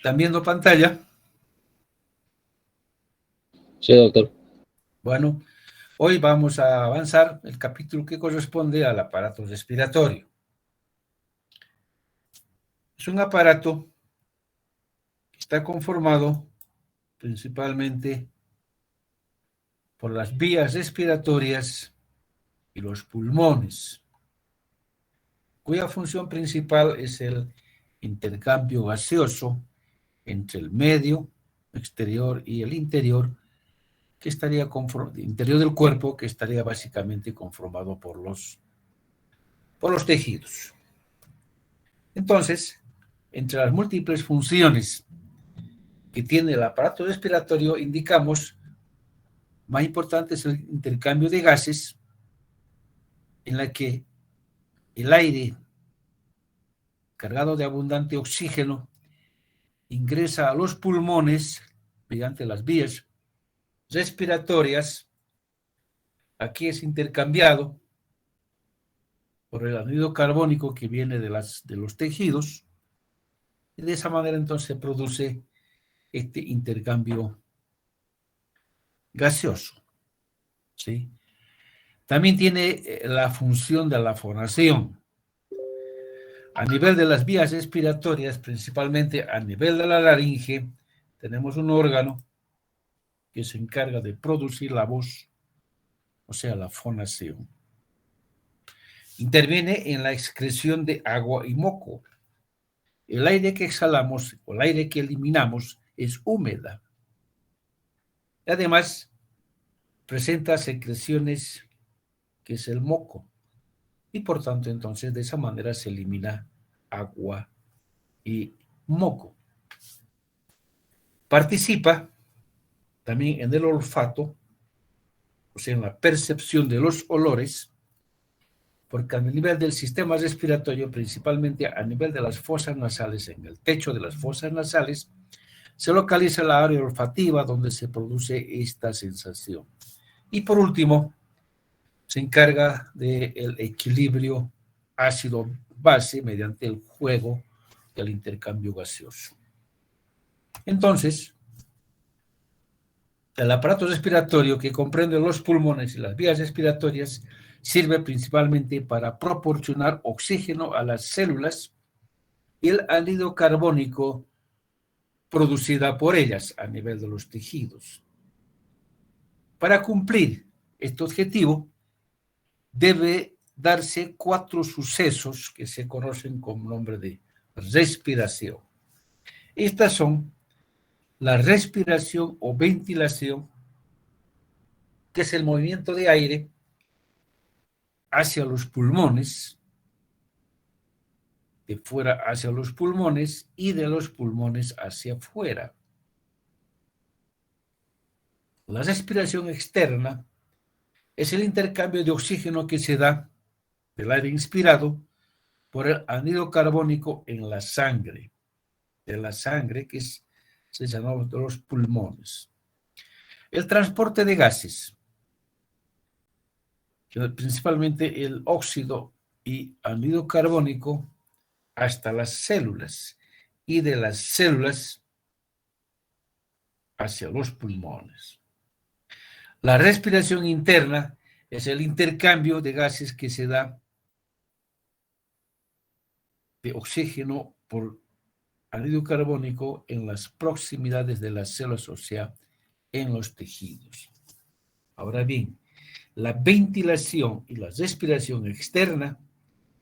¿Están viendo pantalla? Sí, doctor. Bueno, hoy vamos a avanzar el capítulo que corresponde al aparato respiratorio. Es un aparato que está conformado principalmente por las vías respiratorias y los pulmones, cuya función principal es el intercambio gaseoso entre el medio exterior y el interior, que estaría interior del cuerpo, que estaría básicamente conformado por los tejidos. Entonces, entre las múltiples funciones que tiene el aparato respiratorio, indicamos, más importante es el intercambio de gases, en la que el aire cargado de abundante oxígeno ingresa a los pulmones mediante las vías respiratorias. Aquí es intercambiado por el anhídrido carbónico que viene de los tejidos, y de esa manera entonces se produce este intercambio gaseoso, ¿sí? También tiene la función de la fonación. A nivel de las vías respiratorias, principalmente a nivel de la laringe, tenemos un órgano que se encarga de producir la voz, o sea, la fonación. Interviene en la excreción de agua y moco. El aire que exhalamos o el aire que eliminamos es húmeda. Y además, presenta secreciones que es el moco. Y por tanto, entonces, de esa manera se elimina agua y moco. Participa también en el olfato, o sea, en la percepción de los olores, porque a nivel del sistema respiratorio, principalmente a nivel de las fosas nasales, en el techo de las fosas nasales, se localiza la área olfativa donde se produce esta sensación. Y por último, se encarga del equilibrio ácido-base mediante el juego del intercambio gaseoso. Entonces, el aparato respiratorio, que comprende los pulmones y las vías respiratorias, sirve principalmente para proporcionar oxígeno a las células y el anhídrido carbónico producida por ellas a nivel de los tejidos. Para cumplir este objetivo, debe darse 4 sucesos que se conocen con nombre de respiración. Estas son la respiración o ventilación, que es el movimiento de aire hacia los pulmones, de fuera hacia los pulmones y de los pulmones hacia afuera. La respiración externa es el intercambio de oxígeno que se da del aire inspirado por el anhídrido carbónico en la sangre, de la sangre que se llama de los pulmones. El transporte de gases, principalmente el óxido y anhídrido carbónico, hasta las células, y de las células hacia los pulmones. La respiración interna es el intercambio de gases que se da de oxígeno por anhídrido carbónico en las proximidades de las células, o sea, en los tejidos. Ahora bien, la ventilación y la respiración externa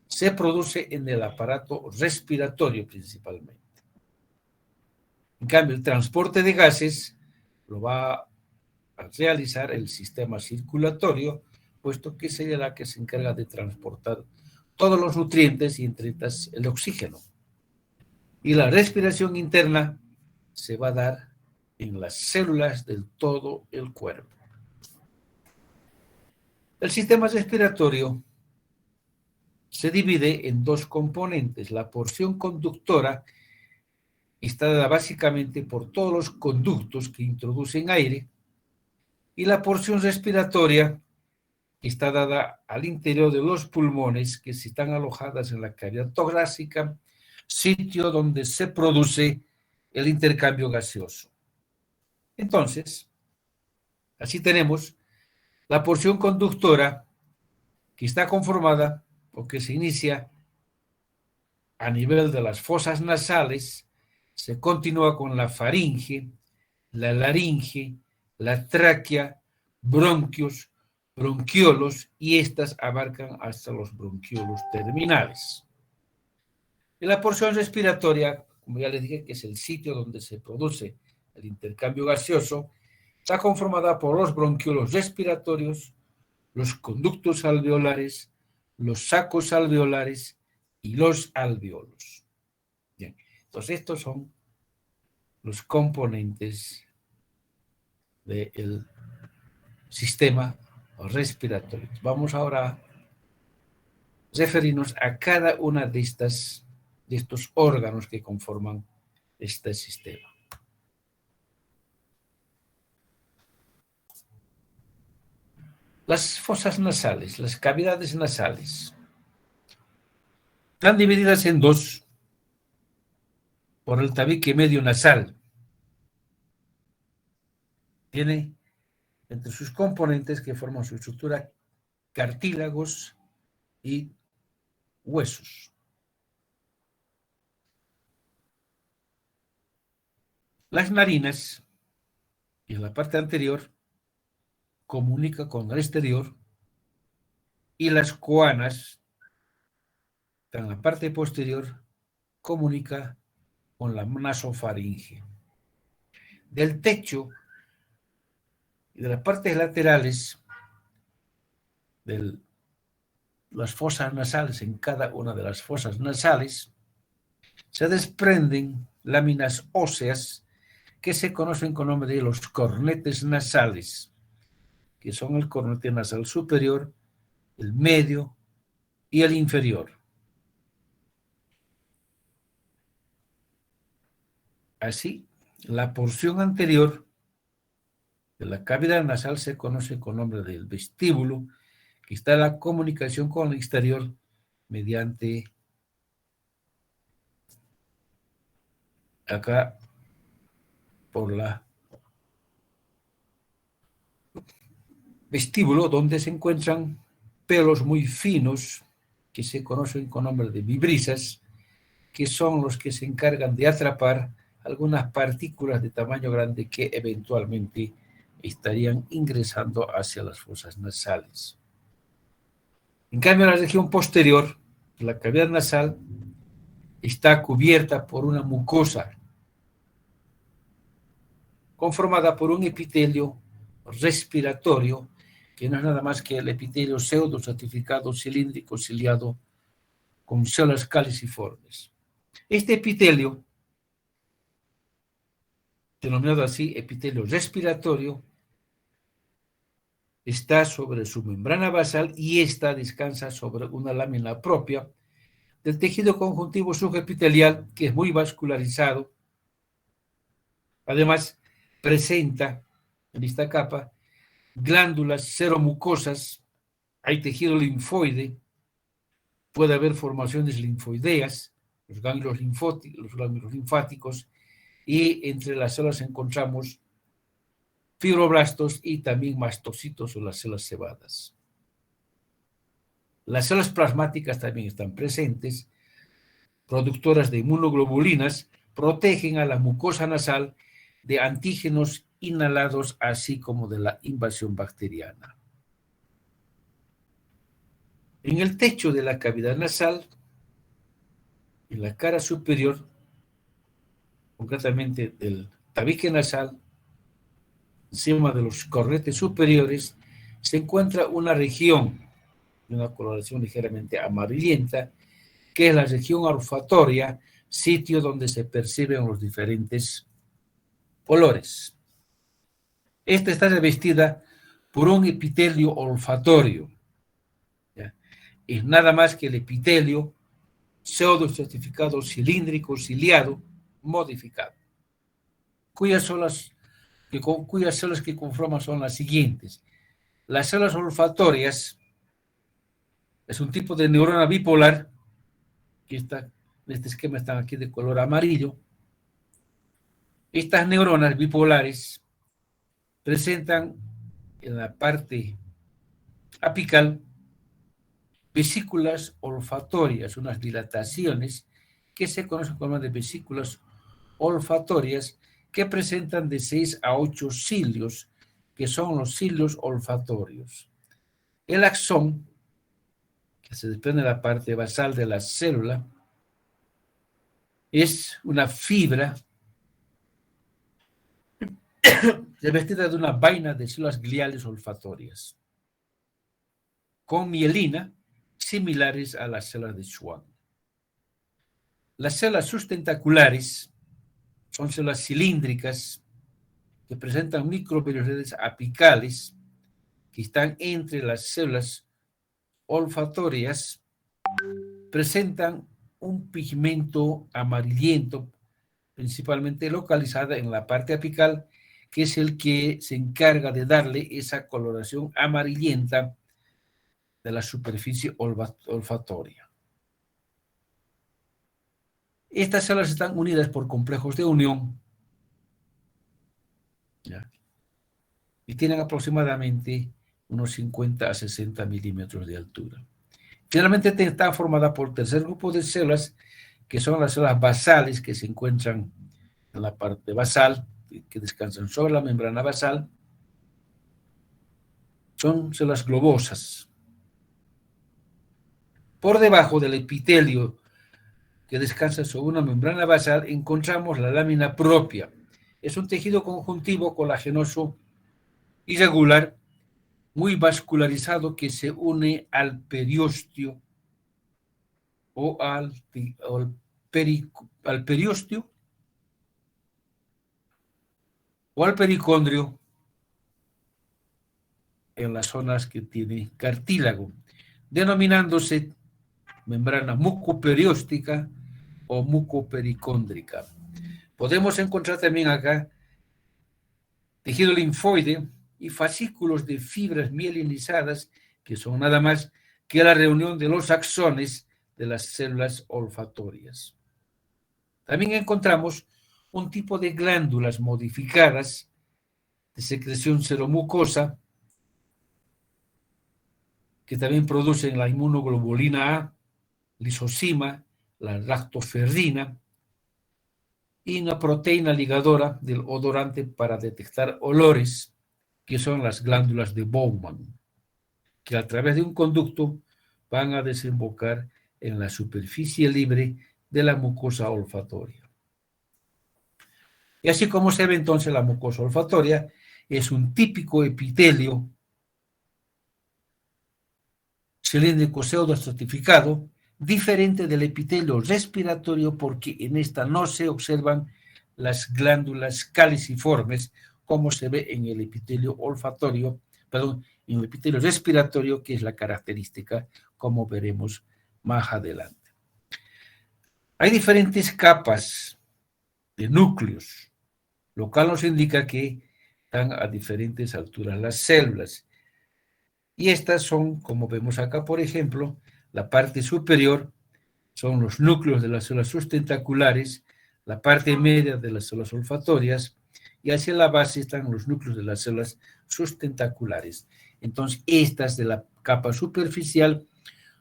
se produce en el aparato respiratorio principalmente. En cambio, el transporte de gases lo va a realizar el sistema circulatorio, puesto que sería la que se encarga de transportar todos los nutrientes y entre ellas el oxígeno. Y la respiración interna se va a dar en las células de todo el cuerpo. El sistema respiratorio se divide en 2 componentes. La porción conductora está dada básicamente por todos los conductos que introducen aire, y la porción respiratoria está dada al interior de los pulmones, que están alojadas en la cavidad torácica, sitio donde se produce el intercambio gaseoso. Entonces, así tenemos la porción conductora que está conformada o que se inicia a nivel de las fosas nasales, se continúa con la faringe, la laringe, la tráquea, bronquios, bronquiolos, y estas abarcan hasta los bronquiolos terminales. Y la porción respiratoria, como ya les dije, que es el sitio donde se produce el intercambio gaseoso, está conformada por los bronquiolos respiratorios, los conductos alveolares, los sacos alveolares y los alveolos. Bien, entonces estos son los componentes del sistema respiratorio. Vamos ahora a referirnos a cada una de estos órganos que conforman este sistema. Las fosas nasales, las cavidades nasales, están divididas en dos por el tabique medio nasal. Tiene entre sus componentes que forman su estructura cartílagos y huesos. Las narinas, en la parte anterior, comunica con el exterior, y las coanas, en la parte posterior, comunica con la nasofaringe. Del techo y de las partes laterales de las fosas nasales, en cada una de las fosas nasales, se desprenden láminas óseas que se conocen con nombre de los cornetes nasales, que son el cornete nasal superior, el medio y el inferior. Así, la porción anterior de la cavidad nasal se conoce con nombre del vestíbulo, que está en la comunicación con el exterior mediante acá por la vestíbulo, donde se encuentran pelos muy finos que se conocen con nombre de vibrisas, que son los que se encargan de atrapar algunas partículas de tamaño grande que eventualmente estarían ingresando hacia las fosas nasales. En cambio, la región posterior, la cavidad nasal, está cubierta por una mucosa conformada por un epitelio respiratorio, que no es nada más que el epitelio pseudostratificado cilíndrico ciliado con células caliciformes. Este epitelio, denominado así epitelio respiratorio, está sobre su membrana basal y esta descansa sobre una lámina propia del tejido conjuntivo subepitelial, que es muy vascularizado. Además, presenta en esta capa glándulas seromucosas, hay tejido linfoide, puede haber formaciones linfoideas, los ganglios linfáticos, y entre las células encontramos fibroblastos y también mastocitos o las células cebadas. Las células plasmáticas también están presentes, productoras de inmunoglobulinas, protegen a la mucosa nasal de antígenos inhalados, así como de la invasión bacteriana. En el techo de la cavidad nasal, en la cara superior, concretamente del tabique nasal, encima de los cornetes superiores, se encuentra una región de una coloración ligeramente amarillenta, que es la región olfatoria, sitio donde se perciben los diferentes olores. Esta está revestida por un epitelio olfatorio. ¿Ya? Es nada más que el epitelio pseudoestratificado cilíndrico ciliado modificado, cuyas células que conforman son las siguientes. Las células olfatorias es un tipo de neurona bipolar, que está en este esquema, están aquí de color amarillo. Estas neuronas bipolares presentan en la parte apical vesículas olfatorias, unas dilataciones que se conocen como de vesículas olfatorias que presentan de 6 a 8 cilios, que son los cilios olfatorios. El axón, que se desprende de la parte basal de la célula, es una fibra revestida de una vaina de células gliales olfatorias, con mielina, similares a las células de Schwann. Las células sustentaculares son células cilíndricas que presentan microvellosidades apicales que están entre las células olfatorias, presentan un pigmento amarillento, principalmente localizada en la parte apical, que es el que se encarga de darle esa coloración amarillenta de la superficie olfatoria. Estas células están unidas por complejos de unión, ¿ya?, y tienen aproximadamente unos 50 a 60 milímetros de altura. Generalmente está formada por tercer grupo de células, que son las células basales, que se encuentran en la parte basal, que descansan sobre la membrana basal. Son células globosas. Por debajo del epitelio, que descansa sobre una membrana basal, encontramos la lámina propia. Es un tejido conjuntivo colagenoso irregular, muy vascularizado, que se une al periósteo al periósteo o al pericondrio en las zonas que tiene cartílago, denominándose membrana mucoperióstica o mucopericóndrica. Podemos encontrar también acá tejido linfoide y fascículos de fibras mielinizadas, que son nada más que la reunión de los axones de las células olfatorias. También encontramos un tipo de glándulas modificadas de secreción seromucosa, que también producen la inmunoglobulina A, lisozima, la lactoferrina y una proteína ligadora del odorante para detectar olores, que son las glándulas de Bowman, que a través de un conducto van a desembocar en la superficie libre de la mucosa olfatoria. Y así como se ve entonces, la mucosa olfatoria es un típico epitelio cilíndrico pseudoestratificado, diferente del epitelio respiratorio, porque en esta no se observan las glándulas caliciformes, como se ve en el epitelio olfatorio, perdón, en el epitelio respiratorio, que es la característica, como veremos más adelante. Hay diferentes capas de núcleos, lo cual nos indica que están a diferentes alturas las células. Y estas son, como vemos acá, por ejemplo, la parte superior son los núcleos de las células sustentaculares, la parte media de las células olfatorias, y hacia la base están los núcleos de las células sustentaculares. Entonces, estas de la capa superficial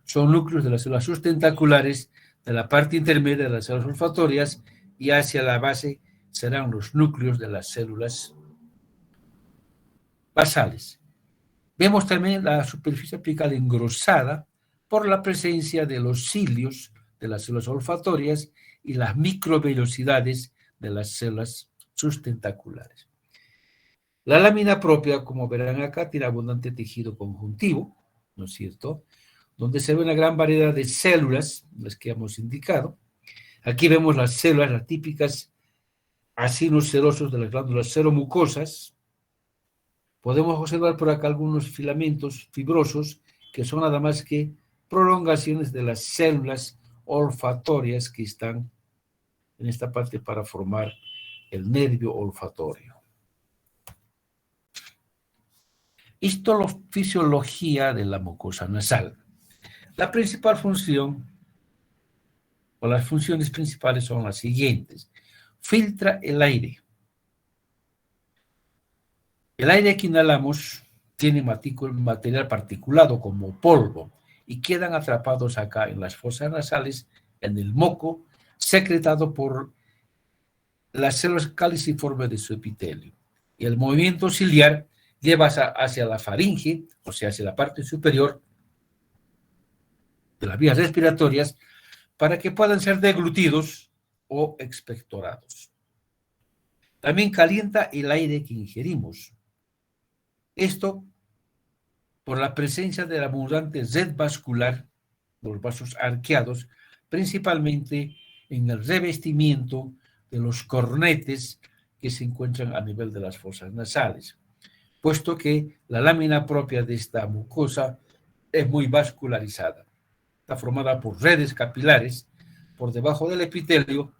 son núcleos de las células sustentaculares, de la parte intermedia de las células olfatorias, y hacia la base serán los núcleos de las células basales. Vemos también la superficie apical engrosada por la presencia de los cilios de las células olfatorias y las microvellosidades de las células sustentaculares. La lámina propia, como verán acá, tiene abundante tejido conjuntivo, ¿no es cierto?, donde se ve una gran variedad de células, las que hemos indicado. Aquí vemos las células, las típicas acinos serosos de las glándulas seromucosas. Podemos observar por acá algunos filamentos fibrosos, que son nada más que prolongaciones de las células olfatorias que están en esta parte para formar el nervio olfatorio. Histofisiología de la mucosa nasal. La principal función, o las funciones principales, son las siguientes. Filtra el aire, El aire que inhalamos tiene material particulado como polvo y quedan atrapados acá en las fosas nasales, en el moco, secretado por las células caliciformes de su epitelio. Y el movimiento ciliar lleva hacia la faringe, o sea, hacia la parte superior de las vías respiratorias, para que puedan ser deglutidos o expectorados. También calienta el aire que ingerimos. Esto por la presencia de la abundante red vascular, los vasos arqueados, principalmente en el revestimiento de los cornetes que se encuentran a nivel de las fosas nasales, puesto que la lámina propia de esta mucosa es muy vascularizada. Está formada por redes capilares por debajo del epitelio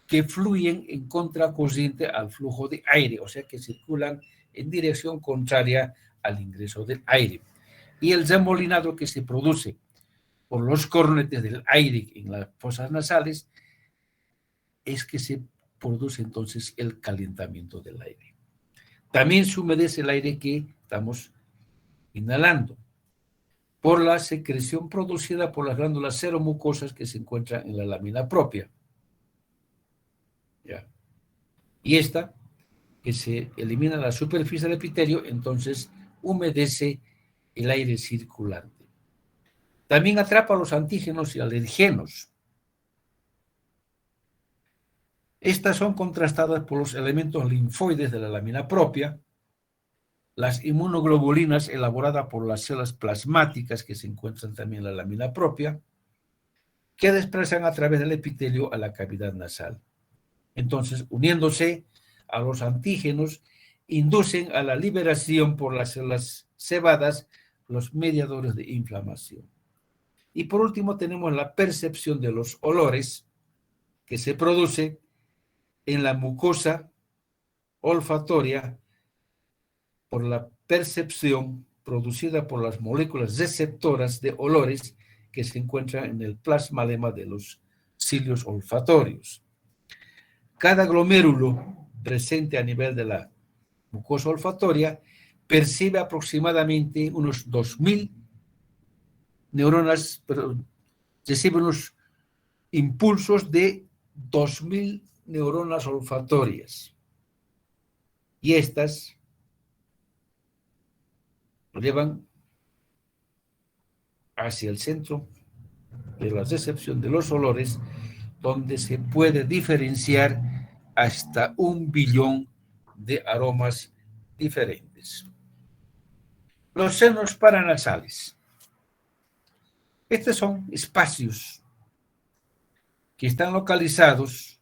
que fluyen en contracorriente al flujo de aire, o sea que circulan en dirección contraria al ingreso del aire. Y el remolinado que se produce por los cornetes del aire en las fosas nasales es que se produce entonces el calentamiento del aire. También se humedece el aire que estamos inhalando por la secreción producida por las glándulas seromucosas que se encuentran en la lámina propia. ¿Ya? Y esta, que se elimina la superficie del epitelio, entonces humedece el aire circulante. También atrapa los antígenos y alergenos. Estas son contrastadas por los elementos linfoides de la lámina propia, las inmunoglobulinas elaboradas por las células plasmáticas que se encuentran también en la lámina propia, que desplazan a través del epitelio a la cavidad nasal. Entonces, uniéndose a los antígenos, inducen a la liberación por las células cebadas los mediadores de inflamación. Y por último tenemos la percepción de los olores que se produce en la mucosa olfatoria por la percepción producida por las moléculas receptoras de olores que se encuentran en el plasmalema de los cilios olfatorios. Cada glomérulo presente a nivel de la mucosa olfatoria percibe aproximadamente unos 2.000 neuronas, recibe unos impulsos de 2.000 neuronas olfatorias. Y estas lo llevan hacia el centro de la recepción de los olores, donde se puede diferenciar hasta 1 billón de aromas diferentes. Los senos paranasales. Estos son espacios que están localizados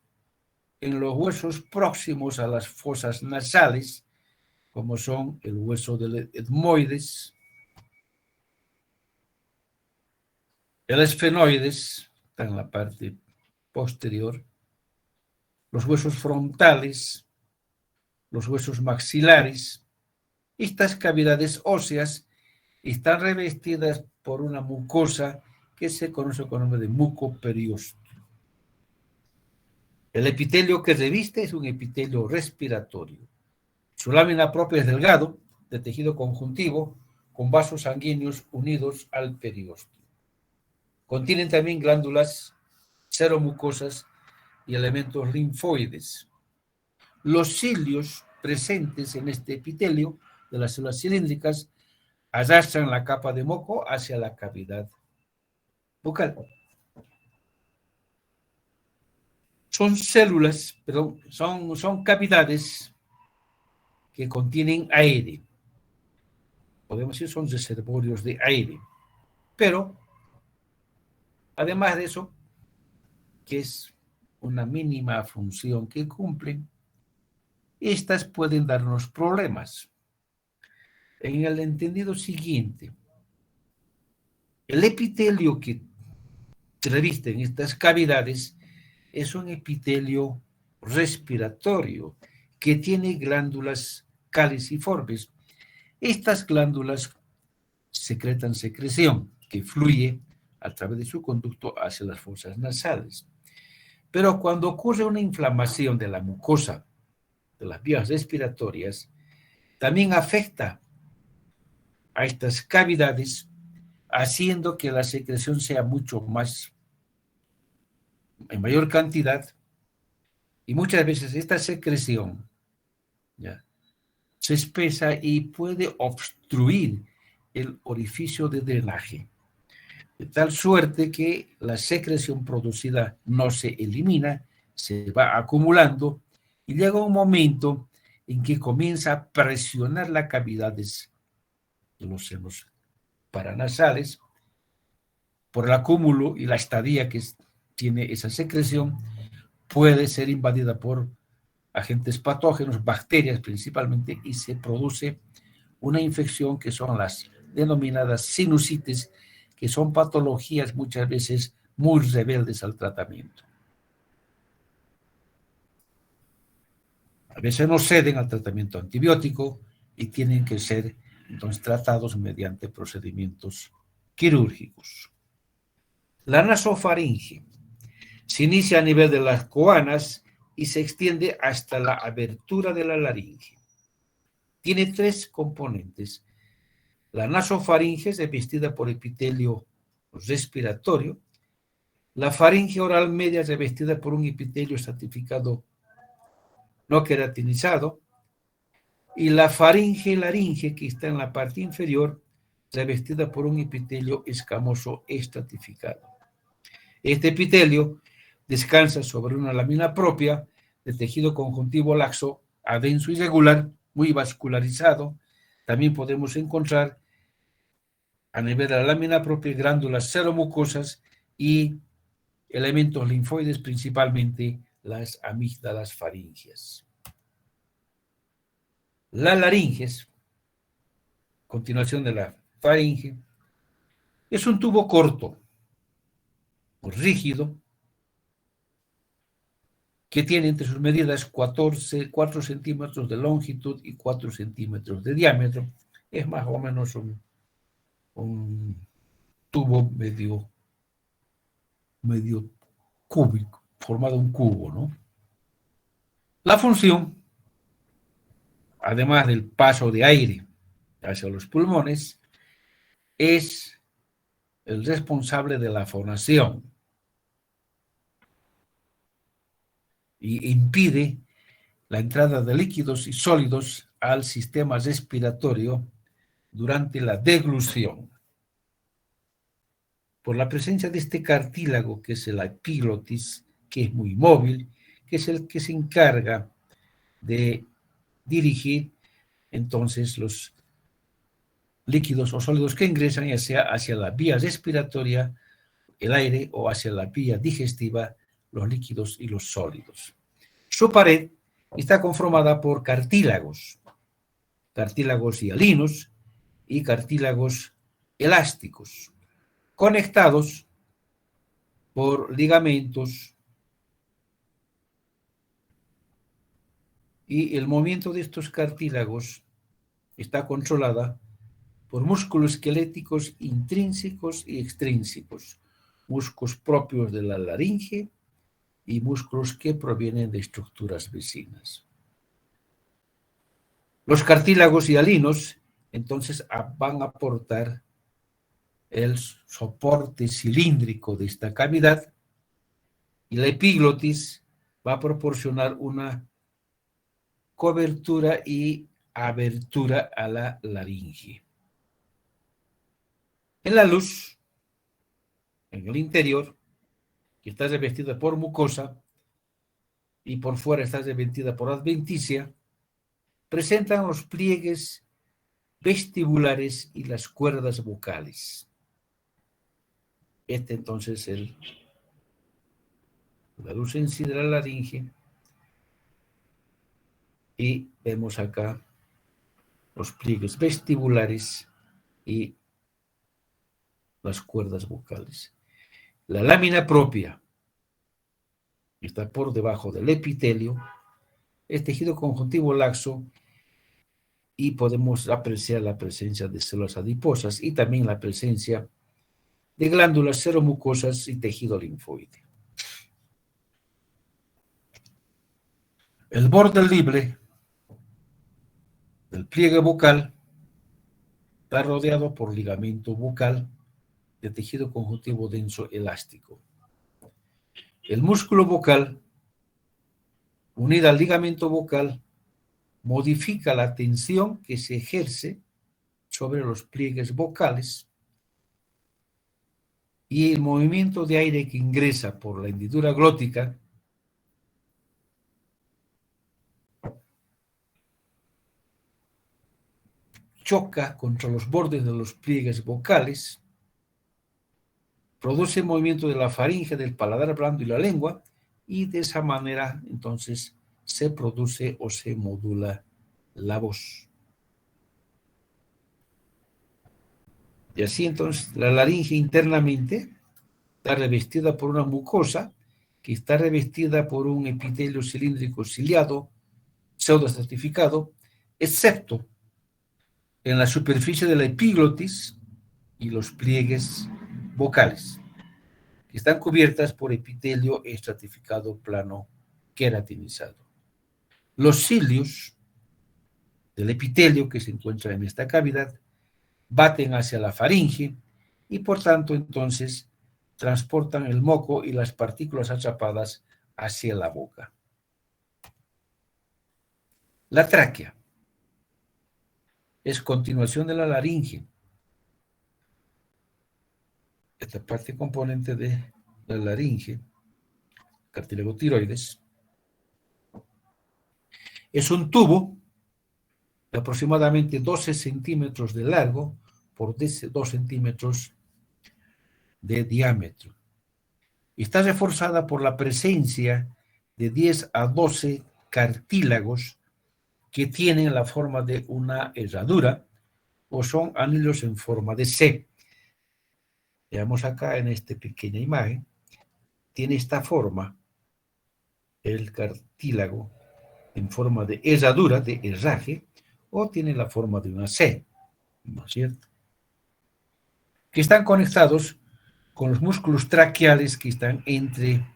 en los huesos próximos a las fosas nasales, como son el hueso del etmoides, el esfenoides, está en la parte posterior, los huesos frontales, los huesos maxilares. Estas cavidades óseas están revestidas por una mucosa que se conoce con el nombre de mucoperiósteo. El epitelio que reviste es un epitelio respiratorio. Su lámina propia es delgado, de tejido conjuntivo, con vasos sanguíneos unidos al periósteo. Contienen también glándulas seromucosas y elementos linfoides. Los cilios presentes en este epitelio de las células cilíndricas arrastran la capa de moco hacia la cavidad bucal. Son cavidades que contienen aire. Podemos decir son reservorios de aire. Pero, además de eso, que es una mínima función que cumplen, estas pueden darnos problemas. En el entendido siguiente, el epitelio que reviste en estas cavidades es un epitelio respiratorio que tiene glándulas caliciformes. Estas glándulas secretan secreción que fluye a través de su conducto hacia las fosas nasales. Pero cuando ocurre una inflamación de la mucosa de las vías respiratorias, también afecta a estas cavidades, haciendo que la secreción sea mucho más, en mayor cantidad, y muchas veces esta secreción ¿ya? Se espesa y puede obstruir el orificio de drenaje, de tal suerte que la secreción producida no se elimina, se va acumulando y llega un momento en que comienza a presionar las cavidades de los senos paranasales por el acúmulo y la estadía que tiene esa secreción puede ser invadida por agentes patógenos, bacterias principalmente, y se produce una infección que son las denominadas sinusitis, que son patologías muchas veces muy rebeldes al tratamiento. A veces no ceden al tratamiento antibiótico y tienen que ser entonces tratados mediante procedimientos quirúrgicos. La nasofaringe se inicia a nivel de las coanas y se extiende hasta la abertura de la laringe. Tiene 3 componentes. La nasofaringe es revestida por epitelio respiratorio. La faringe oral media es revestida por un epitelio estratificado no queratinizado. Y la faringe laringe, que está en la parte inferior, revestida por un epitelio escamoso estratificado. Este epitelio descansa sobre una lámina propia de tejido conjuntivo laxo, adenso y regular, muy vascularizado. También podemos encontrar a nivel de la lámina propia glándulas seromucosas y elementos linfoides, principalmente las amígdalas faringias. La laringes, continuación de la faringe, es un tubo corto, rígido, que tiene entre sus medidas 4 centímetros de longitud y 4 centímetros de diámetro. Es más o menos un tubo medio cúbico, formado un cubo, ¿no? La función, además del paso de aire hacia los pulmones, es el responsable de la fonación y impide la entrada de líquidos y sólidos al sistema respiratorio durante la deglución. Por la presencia de este cartílago, que es la epiglotis, que es muy móvil, que es el que se encarga de dirigir entonces los líquidos o sólidos que ingresan, ya sea hacia la vía respiratoria, el aire, o hacia la vía digestiva, los líquidos y los sólidos. Su pared está conformada por cartílagos hialinos y cartílagos elásticos, conectados por ligamentos, y el movimiento de estos cartílagos está controlada por músculos esqueléticos intrínsecos y extrínsecos, músculos propios de la laringe y músculos que provienen de estructuras vecinas. Los cartílagos hialinos entonces van a aportar el soporte cilíndrico de esta cavidad, y la epiglotis va a proporcionar una cobertura y abertura a la laringe. En la luz, en el interior, que está revestida por mucosa y por fuera está revestida por adventicia, presentan los pliegues vestibulares y las cuerdas vocales. Este entonces es la luz en sí de la laringe, y vemos acá los pliegues vestibulares y las cuerdas vocales. La lámina propia está por debajo del epitelio, es tejido conjuntivo laxo, y podemos apreciar la presencia de células adiposas y también la presencia de glándulas seromucosas y tejido linfoide. El borde libre del pliegue bucal está rodeado por ligamento bucal de tejido conjuntivo denso elástico. El músculo bucal, unido al ligamento bucal, modifica la tensión que se ejerce sobre los pliegues vocales y el movimiento de aire que ingresa por la hendidura glótica choca contra los bordes de los pliegues vocales, produce movimiento de la faringe, del paladar blando y la lengua, y de esa manera entonces se produce o se modula la voz. Y así entonces la laringe internamente está revestida por una mucosa que está revestida por un epitelio cilíndrico ciliado, pseudoestratificado, excepto en la superficie de la epiglotis y los pliegues vocales, que están cubiertas por epitelio estratificado plano queratinizado. Los cilios del epitelio que se encuentra en esta cavidad baten hacia la faringe y por tanto entonces transportan el moco y las partículas atrapadas hacia la boca. La tráquea es continuación de la laringe. Esta parte componente de la laringe, cartílago tiroides, es un tubo de aproximadamente 12 centímetros de largo por 2 centímetros de diámetro. Y está reforzada por la presencia de 10 a 12 cartílagos que tienen la forma de una herradura o son anillos en forma de C. Veamos acá en esta pequeña imagen, tiene esta forma, el cartílago en forma de herradura, de herraje, o tiene la forma de una C, ¿no es cierto? Que están conectados con los músculos traqueales que están entre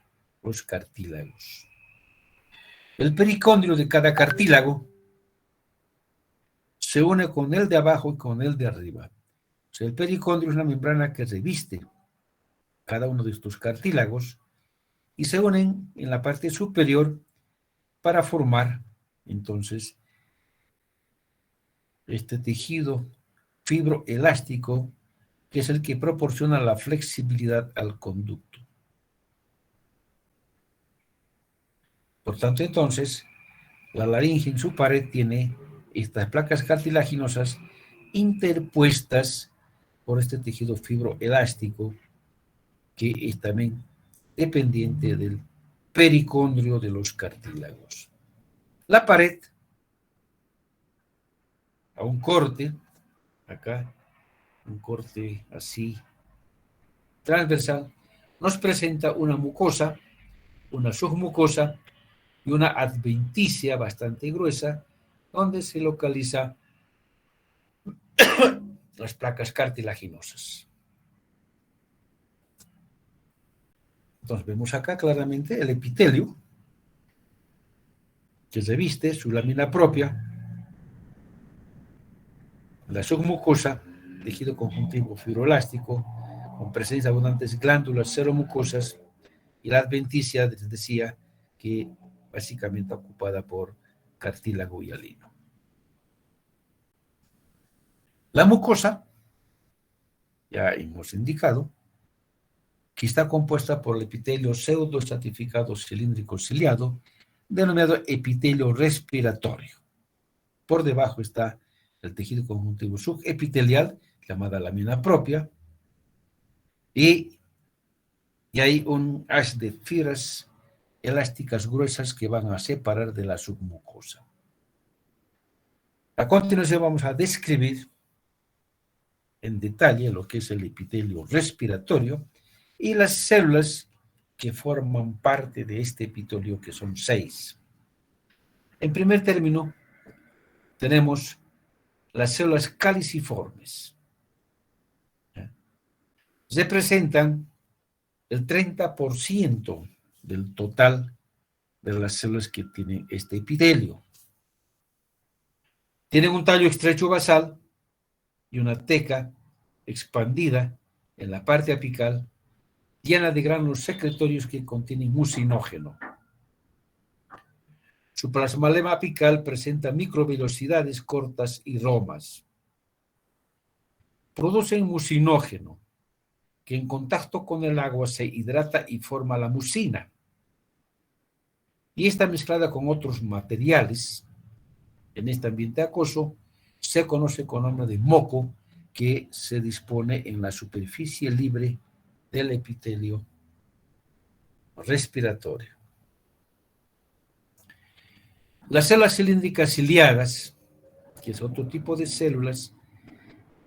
los cartílagos. El pericondrio de cada cartílago se une con el de abajo y con el de arriba. O sea, el pericondrio es una membrana que reviste cada uno de estos cartílagos y se unen en la parte superior para formar entonces este tejido fibroelástico que es el que proporciona la flexibilidad al conducto. Por tanto, entonces, la laringe en su pared tiene estas placas cartilaginosas interpuestas por este tejido fibroelástico que es también dependiente del pericondrio de los cartílagos. La pared, a un corte, acá, un corte así, transversal, nos presenta una mucosa, una submucosa y una adventicia bastante gruesa, donde se localizan las placas cartilaginosas. Entonces vemos acá claramente el epitelio, que reviste su lámina propia, la submucosa, tejido conjuntivo fibroelástico, con presencia de abundantes glándulas seromucosas, y la adventicia, les decía, que básicamente ocupada por cartílago hialino. La mucosa, ya hemos indicado, que está compuesta por el epitelio pseudoestratificado cilíndrico ciliado, denominado epitelio respiratorio. Por debajo está el tejido conjuntivo subepitelial, llamada lámina propia, y hay un haz de fibras elásticas gruesas que van a separar de la submucosa. A continuación vamos a describir en detalle lo que es el epitelio respiratorio y las células que forman parte de este epitelio, que son 6. En primer término, tenemos las células caliciformes. Representan el 30% del total de las células que tienen este epitelio. Tienen un tallo estrecho basal y una teca expandida en la parte apical, llena de gránulos secretorios que contienen mucinógeno. Su plasmalema apical presenta microvelocidades cortas y romas. Producen mucinógeno, que en contacto con el agua se hidrata y forma la mucina. Y esta mezclada con otros materiales, en este ambiente acuoso, se conoce con nombre de moco, que se dispone en la superficie libre del epitelio respiratorio. Las células cilíndricas ciliadas, que es otro tipo de células,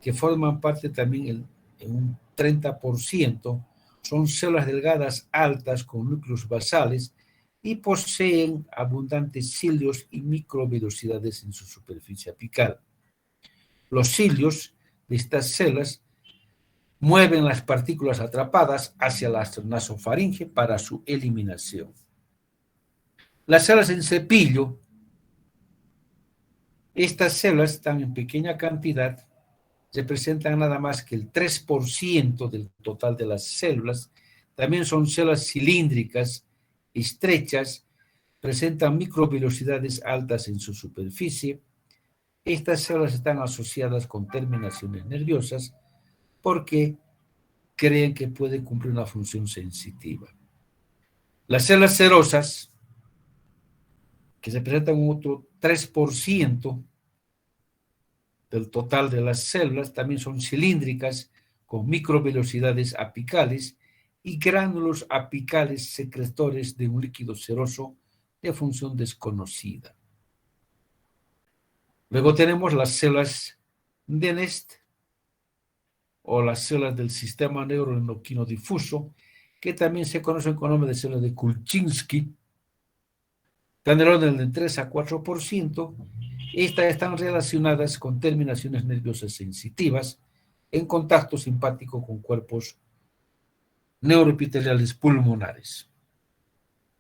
que forman parte también en un 30%, son células delgadas altas con núcleos basales y poseen abundantes cilios y microvelocidades en su superficie apical. Los cilios de estas células mueven las partículas atrapadas hacia la nasofaringe para su eliminación. Las células en cepillo, estas células están en pequeña cantidad, representan nada más que el 3% del total de las células. También son células cilíndricas, estrechas, presentan microvelocidades altas en su superficie. Estas células están asociadas con terminaciones nerviosas porque creen que pueden cumplir una función sensitiva. Las células serosas, que representan un otro 3% del total de las células, también son cilíndricas con microvelocidades apicales y gránulos apicales secretores de un líquido seroso de función desconocida. Luego tenemos las células de Nest o las células del sistema neuroendocrino difuso, que también se conocen con el nombre de células de Kulczynski, están del orden del 3 a 4%. Estas están relacionadas con terminaciones nerviosas sensitivas en contacto simpático con cuerpos neuroepiteliales pulmonares.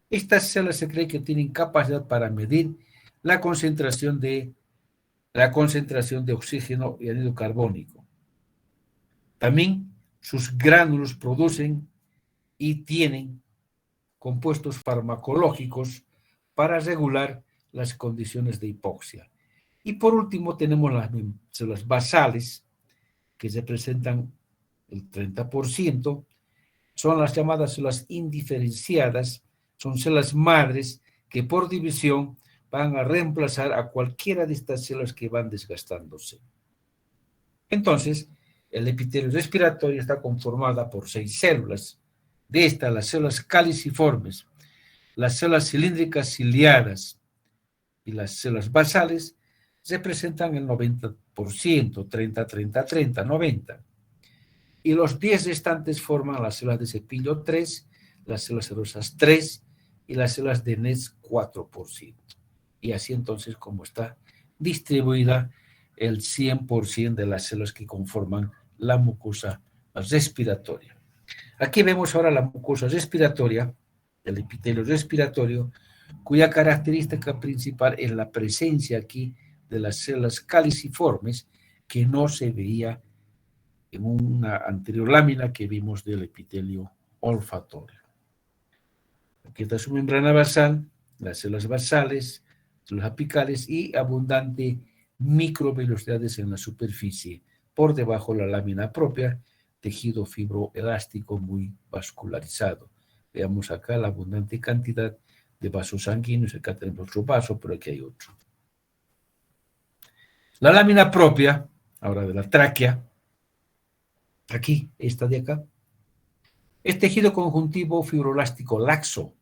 Estas células se cree que tienen capacidad para medir la concentración de oxígeno y anhídrido carbónico. También sus gránulos producen y tienen compuestos farmacológicos para regular las condiciones de hipoxia. Y por último tenemos las células basales, que representan el 30%, son las llamadas células indiferenciadas, son células madres que por división van a reemplazar a cualquiera de estas células que van desgastándose. Entonces, el epitelio respiratorio está conformado por 6 células. De estas, las células caliciformes, las células cilíndricas ciliadas y las células basales representan el 90%, 30, 30, 30, 90. Y los 10 restantes forman las células de cepillo 3, las células serosas 3 y las células de Nest 4%. Y así entonces como está distribuida el 100% de las células que conforman la mucosa respiratoria. Aquí vemos ahora la mucosa respiratoria, el epitelio respiratorio, cuya característica principal es la presencia aquí de las células caliciformes que no se veía en una anterior lámina que vimos del epitelio olfatorio. Aquí está su membrana basal, las células basales, células apicales y abundante microvelocidades en la superficie, por debajo de la lámina propia, tejido fibroelástico muy vascularizado. Veamos acá la abundante cantidad de vasos sanguíneos. Acá tenemos otro vaso, pero aquí hay otro. La lámina propia, ahora de la tráquea, aquí, esta de acá, es tejido conjuntivo fibroelástico laxo.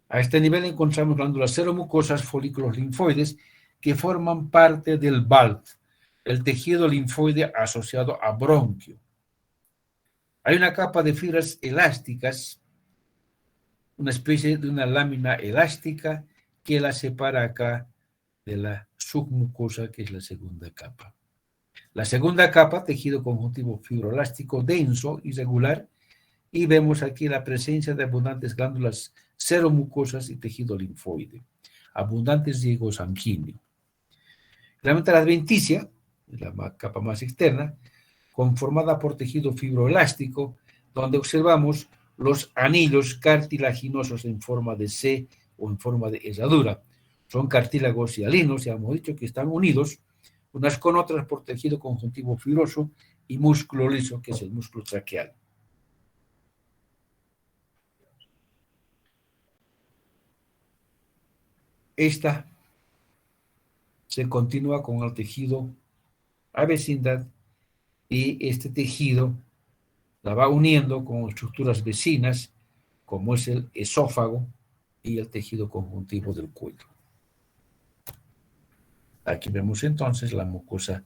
A este nivel encontramos glándulas seromucosas, folículos linfoides, que forman parte del BALT, el tejido linfoide asociado a bronquio. Hay una capa de fibras elásticas, una especie de una lámina elástica que la separa acá de la submucosa, que es la segunda capa. La segunda capa, tejido conjuntivo fibroelástico denso, irregular, y vemos aquí la presencia de abundantes glándulas seromucosas y tejido linfoide, abundantes riego sanguíneo. Realmente la adventicia, la capa más externa, conformada por tejido fibroelástico, donde observamos los anillos cartilaginosos en forma de C o en forma de herradura. Son cartílagos hialinos, ya hemos dicho que están unidos unas con otras por tejido conjuntivo fibroso y músculo liso, que es el músculo traqueal. Esta se continúa con el tejido a vecindad y este tejido la va uniendo con estructuras vecinas, como es el esófago y el tejido conjuntivo del cuello. Aquí vemos entonces la mucosa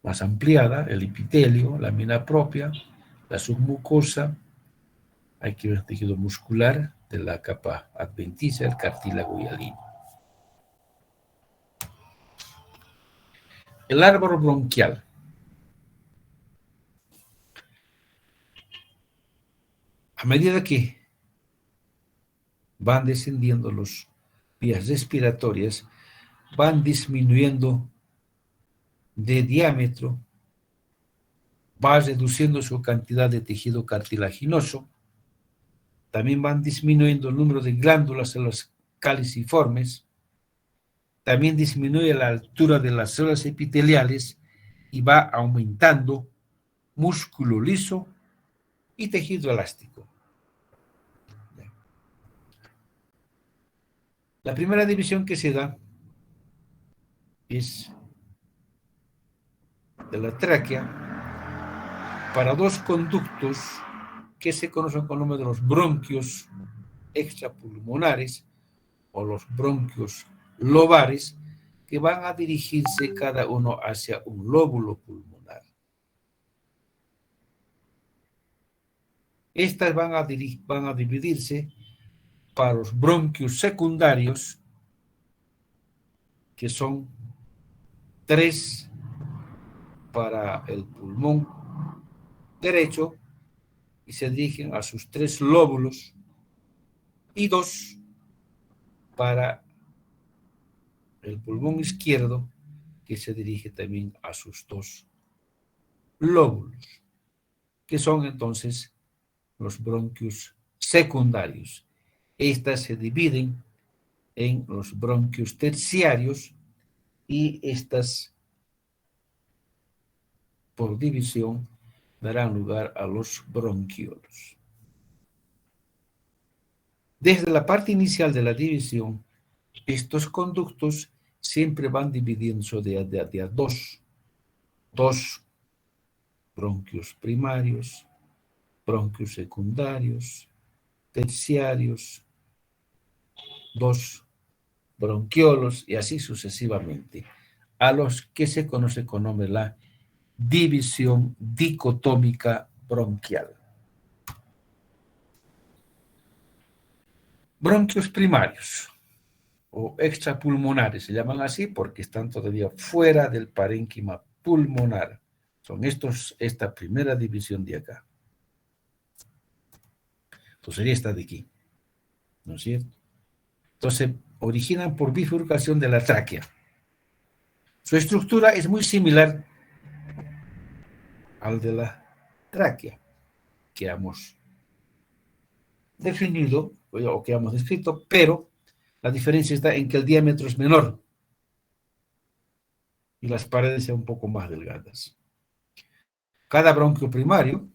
más ampliada, el epitelio, la mina propia, la submucosa. Aquí el tejido muscular de la capa adventicia, el cartílago hialino. El árbol bronquial. A medida que van descendiendo las vías respiratorias, van disminuyendo de diámetro, va reduciendo su cantidad de tejido cartilaginoso, también van disminuyendo el número de glándulas en los caliciformes, también disminuye la altura de las células epiteliales y va aumentando músculo liso y tejido elástico. La primera división que se da es de la tráquea para dos conductos que se conocen con el nombre de los bronquios extrapulmonares o los bronquios lobares, que van a dirigirse cada uno hacia un lóbulo pulmonar. Estas van a dividirse para los bronquios secundarios, que son 3 para el pulmón derecho y se dirigen a sus 3 lóbulos, y 2 para el pulmón izquierdo, que se dirige también a sus 2 lóbulos, que son entonces los bronquios secundarios. Estas se dividen en los bronquios terciarios y estas, por división, darán lugar a los bronquiolos. Desde la parte inicial de la división, estos conductos siempre van dividiéndose de a dos bronquios primarios, bronquios secundarios, terciarios, 2 bronquiolos y así sucesivamente, a los que se conoce con nombre la división dicotómica bronquial. Bronquios primarios o extrapulmonares se llaman así porque están todavía fuera del parénquima pulmonar. Son esta primera división de acá. Entonces sería esta de aquí, ¿no es cierto? Entonces originan por bifurcación de la tráquea. Su estructura es muy similar al de la tráquea que hemos definido o que hemos descrito, pero la diferencia está en que el diámetro es menor y las paredes son un poco más delgadas. Cada bronquio primario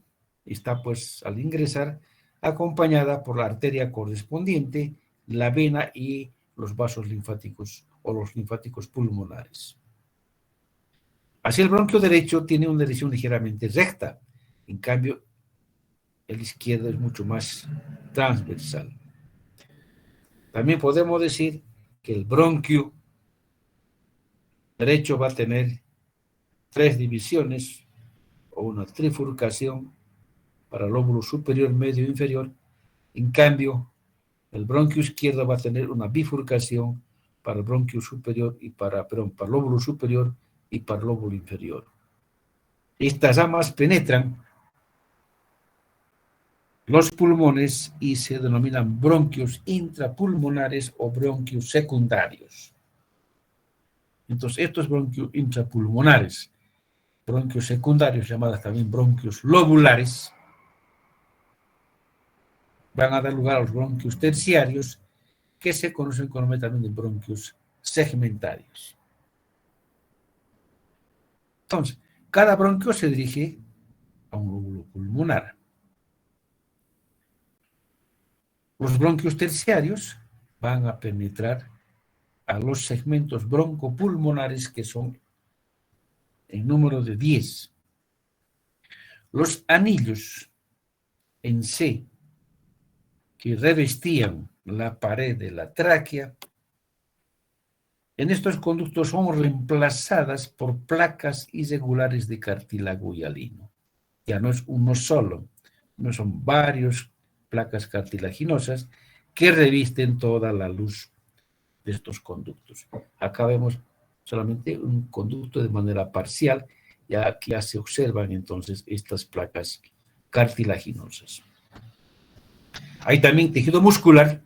está, pues, al ingresar, acompañada por la arteria correspondiente, la vena y los vasos linfáticos o los linfáticos pulmonares. Así el bronquio derecho tiene una dirección ligeramente recta, en cambio el izquierdo es mucho más transversal. También podemos decir que el bronquio derecho va a tener 3 divisiones o una trifurcación para el lóbulo superior, medio e inferior. En cambio, el bronquio izquierdo va a tener una bifurcación para el bronquio superior y para el lóbulo superior y para el lóbulo inferior. Estas ramas penetran los pulmones y se denominan bronquios intrapulmonares o bronquios secundarios. Entonces, estos bronquios intrapulmonares, bronquios secundarios, llamadas también bronquios lobulares, van a dar lugar a los bronquios terciarios, que se conocen con el nombre también de bronquios segmentarios. Entonces, cada bronquio se dirige a un lóbulo pulmonar. Los bronquios terciarios van a penetrar a los segmentos broncopulmonares, que son en número de 10. Los anillos en C, que revestían la pared de la tráquea, en estos conductos son reemplazadas por placas irregulares de cartílago hialino. Ya no es uno solo, no son varios placas cartilaginosas que revisten toda la luz de estos conductos. Acá vemos solamente un conducto de manera parcial, ya aquí ya se observan entonces estas placas cartilaginosas. Hay también tejido muscular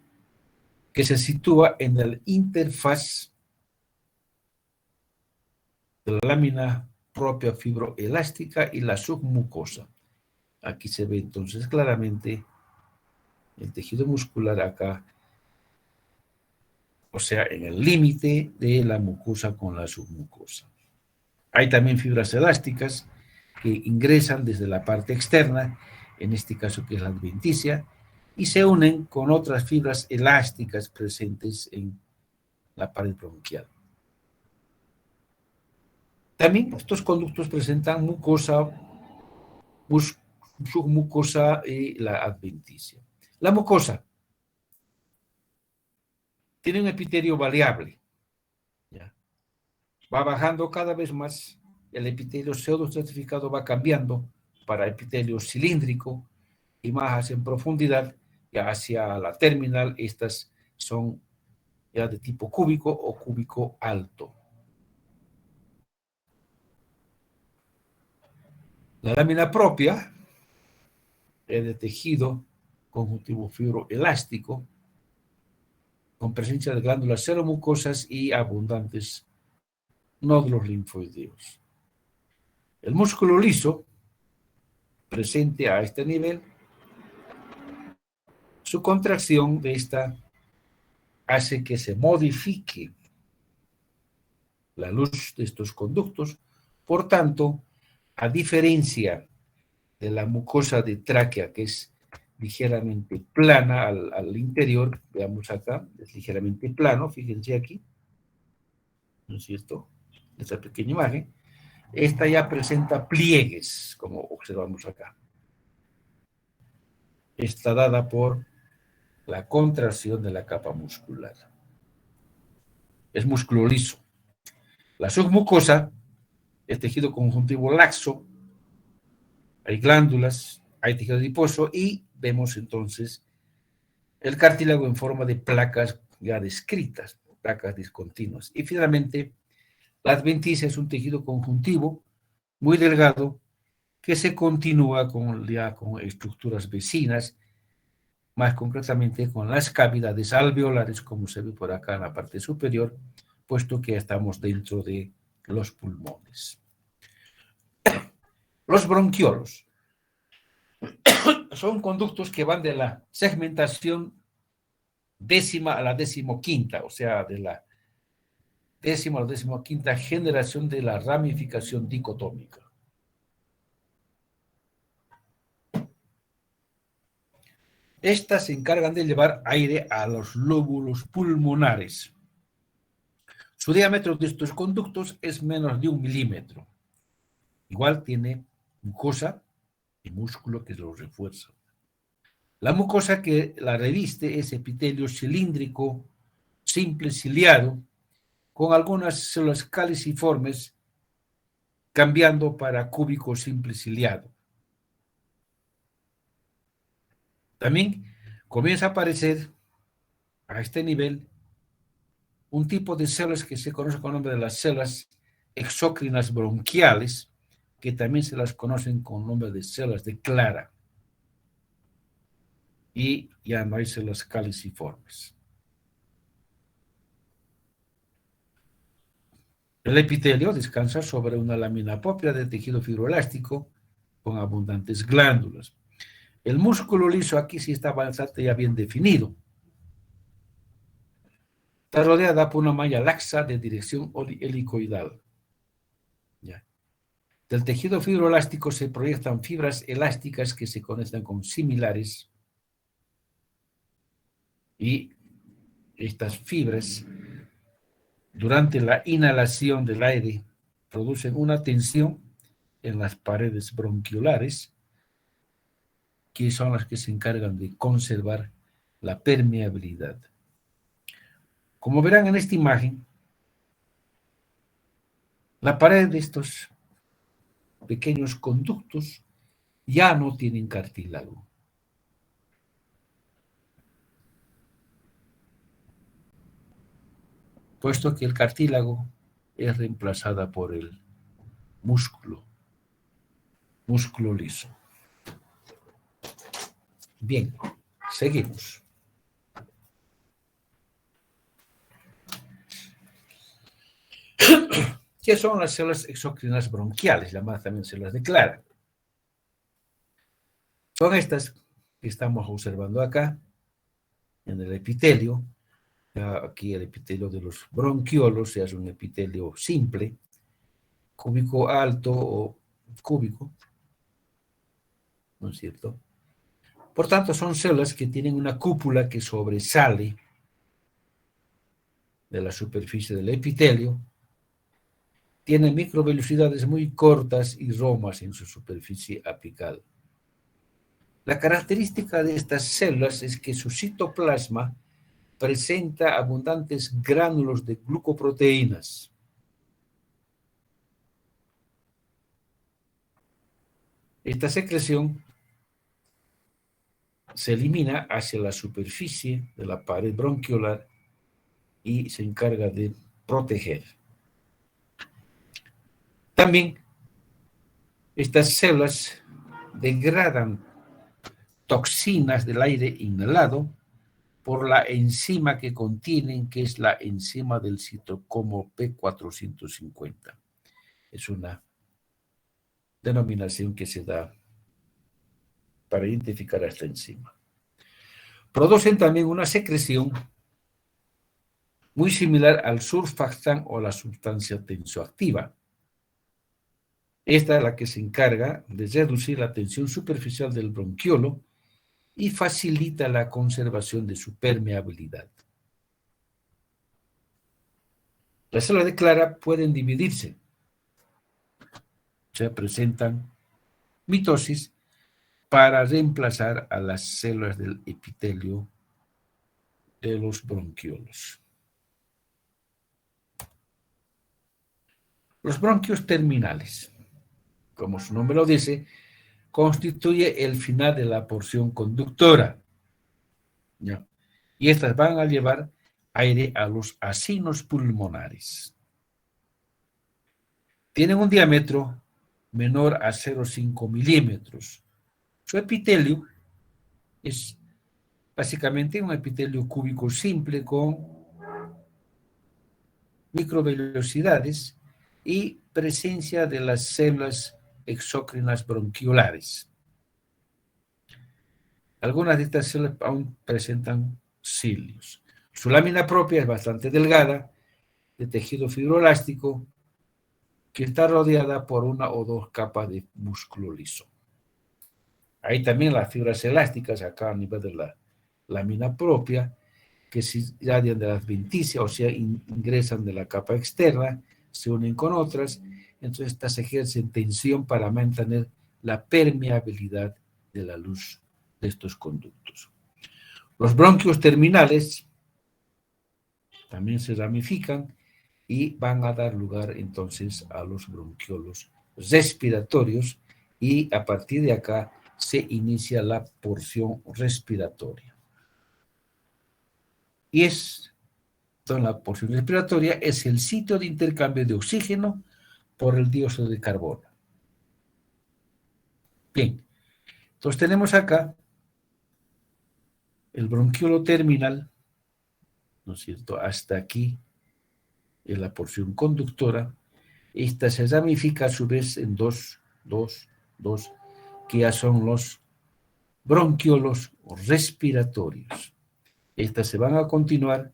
que se sitúa en la interfaz de la lámina propia fibroelástica y la submucosa. Aquí se ve entonces claramente el tejido muscular acá, o sea, en el límite de la mucosa con la submucosa. Hay también fibras elásticas que ingresan desde la parte externa, en este caso que es la adventicia, y se unen con otras fibras elásticas presentes en la pared bronquial. También estos conductos presentan mucosa, submucosa y la adventicia. La mucosa tiene un epitelio variable, ¿ya? Va bajando cada vez más, el epitelio pseudoestratificado va cambiando para epitelio cilíndrico y más hacia en profundidad, ya hacia la terminal, estas son ya de tipo cúbico o cúbico alto. La lámina propia es de tejido conjuntivo fibroelástico con presencia de glándulas seromucosas y abundantes nódulos linfoideos. El músculo liso, presente a este nivel, su contracción de esta hace que se modifique la luz de estos conductos. Por tanto, a diferencia de la mucosa de tráquea, que es ligeramente plana al interior, veamos acá, es ligeramente plano, fíjense aquí, ¿no es cierto? Esta pequeña imagen. Esta ya presenta pliegues, como observamos acá. Está dada por la contracción de la capa muscular. Es músculo liso. La submucosa es tejido conjuntivo laxo, hay glándulas, hay tejido adiposo y vemos entonces el cartílago en forma de placas ya descritas, placas discontinuas. Y finalmente, la adventicia es un tejido conjuntivo muy delgado que se continúa ya con estructuras vecinas, más concretamente con las cavidades alveolares, como se ve por acá en la parte superior, puesto que estamos dentro de los pulmones. Los bronquiolos son conductos que van de la segmentación décima a la decimoquinta, o sea, de la décima a la decimoquinta generación de la ramificación dicotómica. Estas se encargan de llevar aire a los lóbulos pulmonares. Su diámetro de estos conductos es menos de 1 milímetro. Igual tiene mucosa y músculo que los refuerza. La mucosa que la reviste es epitelio cilíndrico, simple ciliado, con algunas células caliciformes, cambiando para cúbico simple ciliado. También comienza a aparecer a este nivel un tipo de células que se conoce con el nombre de las células exócrinas bronquiales, que también se las conocen con el nombre de células de Clara. Y ya no hay células caliciformes. El epitelio descansa sobre una lámina propia de tejido fibroelástico con abundantes glándulas. El músculo liso aquí sí está bastante ya bien definido. Está rodeada por una malla laxa de dirección helicoidal. ¿Ya? Del tejido fibroelástico se proyectan fibras elásticas que se conectan con similares y estas fibras, durante la inhalación del aire, producen una tensión en las paredes bronquiolares, que son las que se encargan de conservar la permeabilidad. Como verán en esta imagen, la pared de estos pequeños conductos ya no tienen cartílago. Puesto que el cartílago es reemplazada por el músculo liso. Bien, seguimos. ¿Qué son las células exocrinas bronquiales, llamadas también células de Clara? Son estas que estamos observando acá, en el epitelio. Aquí el epitelio de los bronquiolos se hace un epitelio simple, cúbico alto o cúbico, ¿no es cierto? Por tanto, son células que tienen una cúpula que sobresale de la superficie del epitelio, tienen microvellosidades muy cortas y romas en su superficie apical. La característica de estas células es que su citoplasma presenta abundantes gránulos de glucoproteínas. Esta secreción se elimina hacia la superficie de la pared bronquiolar y se encarga de proteger. También estas células degradan toxinas del aire inhalado por la enzima que contienen, que es la enzima del citocromo P450. Es una denominación que se da para identificar a esta enzima. Producen también una secreción muy similar al surfactán o la sustancia tensioactiva. Esta es la que se encarga de reducir la tensión superficial del bronquiolo y facilita la conservación de su permeabilidad. Las células de Clara pueden dividirse. Se presentan mitosis para reemplazar a las células del epitelio de los bronquiolos. Los bronquios terminales, como su nombre lo dice, constituye el final de la porción conductora. ¿Ya? Y estas van a llevar aire a los acinos pulmonares. Tienen un diámetro menor a 0,5 milímetros. Su epitelio es básicamente un epitelio cúbico simple con microvellosidades y presencia de las células exócrinas bronquiolares. Algunas de estas células aún presentan cilios. Su lámina propia es bastante delgada, de tejido fibroelástico, que está rodeada por una o dos capas de músculo liso. Hay también las fibras elásticas acá a nivel de la lámina propia, que se irradian de la adventicia, o sea, ingresan de la capa externa, se unen con otras, entonces estas ejercen tensión para mantener la permeabilidad de la luz de estos conductos. Los bronquios terminales también se ramifican y van a dar lugar entonces a los bronquiolos respiratorios y a partir de acá se inicia la porción respiratoria. Y la porción respiratoria es el sitio de intercambio de oxígeno por el dióxido de carbono. Bien, entonces tenemos acá el bronquiolo terminal, ¿no es cierto? Hasta aquí es la porción conductora. Esta se ramifica a su vez en dos, que ya son los bronquiolos respiratorios. Estas se van a continuar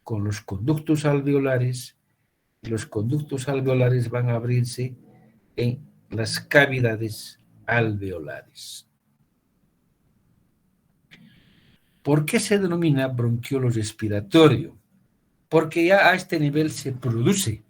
con los conductos alveolares, y los conductos alveolares van a abrirse en las cavidades alveolares. ¿Por qué se denomina bronquiolo respiratorio? Porque ya a este nivel se produce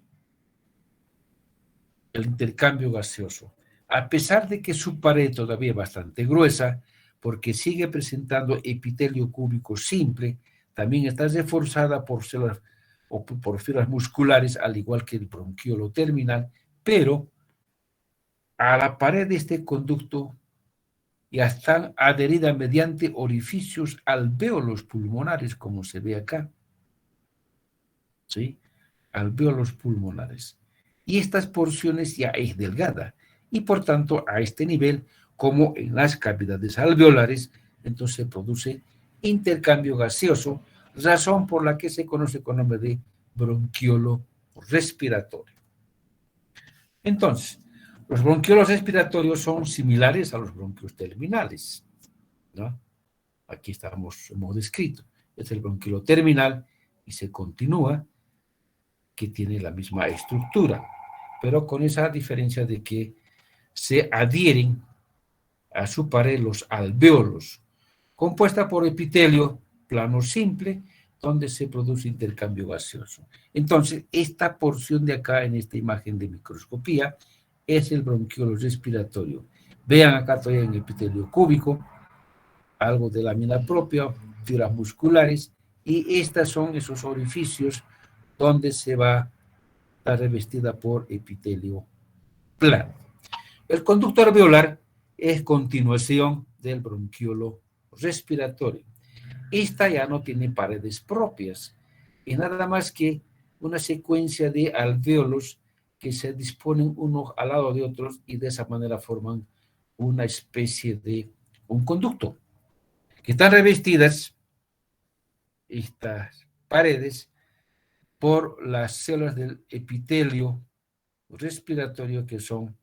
el intercambio gaseoso, a pesar de que su pared todavía es bastante gruesa, porque sigue presentando epitelio cúbico simple, también está reforzada por células o por fibras musculares, al igual que el bronquiolo terminal, pero a la pared de este conducto ya están adheridas mediante orificios alvéolos pulmonares, como se ve acá. ¿Sí? Alvéolos pulmonares. Y estas porciones ya es delgada. Y por tanto, a este nivel, como en las cavidades alveolares, entonces se produce intercambio gaseoso, razón por la que se conoce con nombre de bronquiolo respiratorio. Entonces, los bronquiolos respiratorios son similares a los bronquios terminales, ¿no? Aquí hemos descrito. Es el bronquiolo terminal y se continúa, que tiene la misma estructura, pero con esa diferencia de que se adhieren a su pared los alvéolos, compuesta por epitelio plano simple, donde se produce intercambio gaseoso. Entonces, esta porción de acá, en esta imagen de microscopía, es el bronquiolo respiratorio. Vean acá todavía en epitelio cúbico, algo de lámina propia, fibras musculares, y estas son esos orificios donde se va a estar revestida por epitelio plano. El conducto alveolar es continuación del bronquiolo respiratorio. Esta ya no tiene paredes propias, es nada más que una secuencia de alvéolos que se disponen unos al lado de otros y de esa manera forman una especie de un conducto, que están revestidas estas paredes por las células del epitelio respiratorio, que son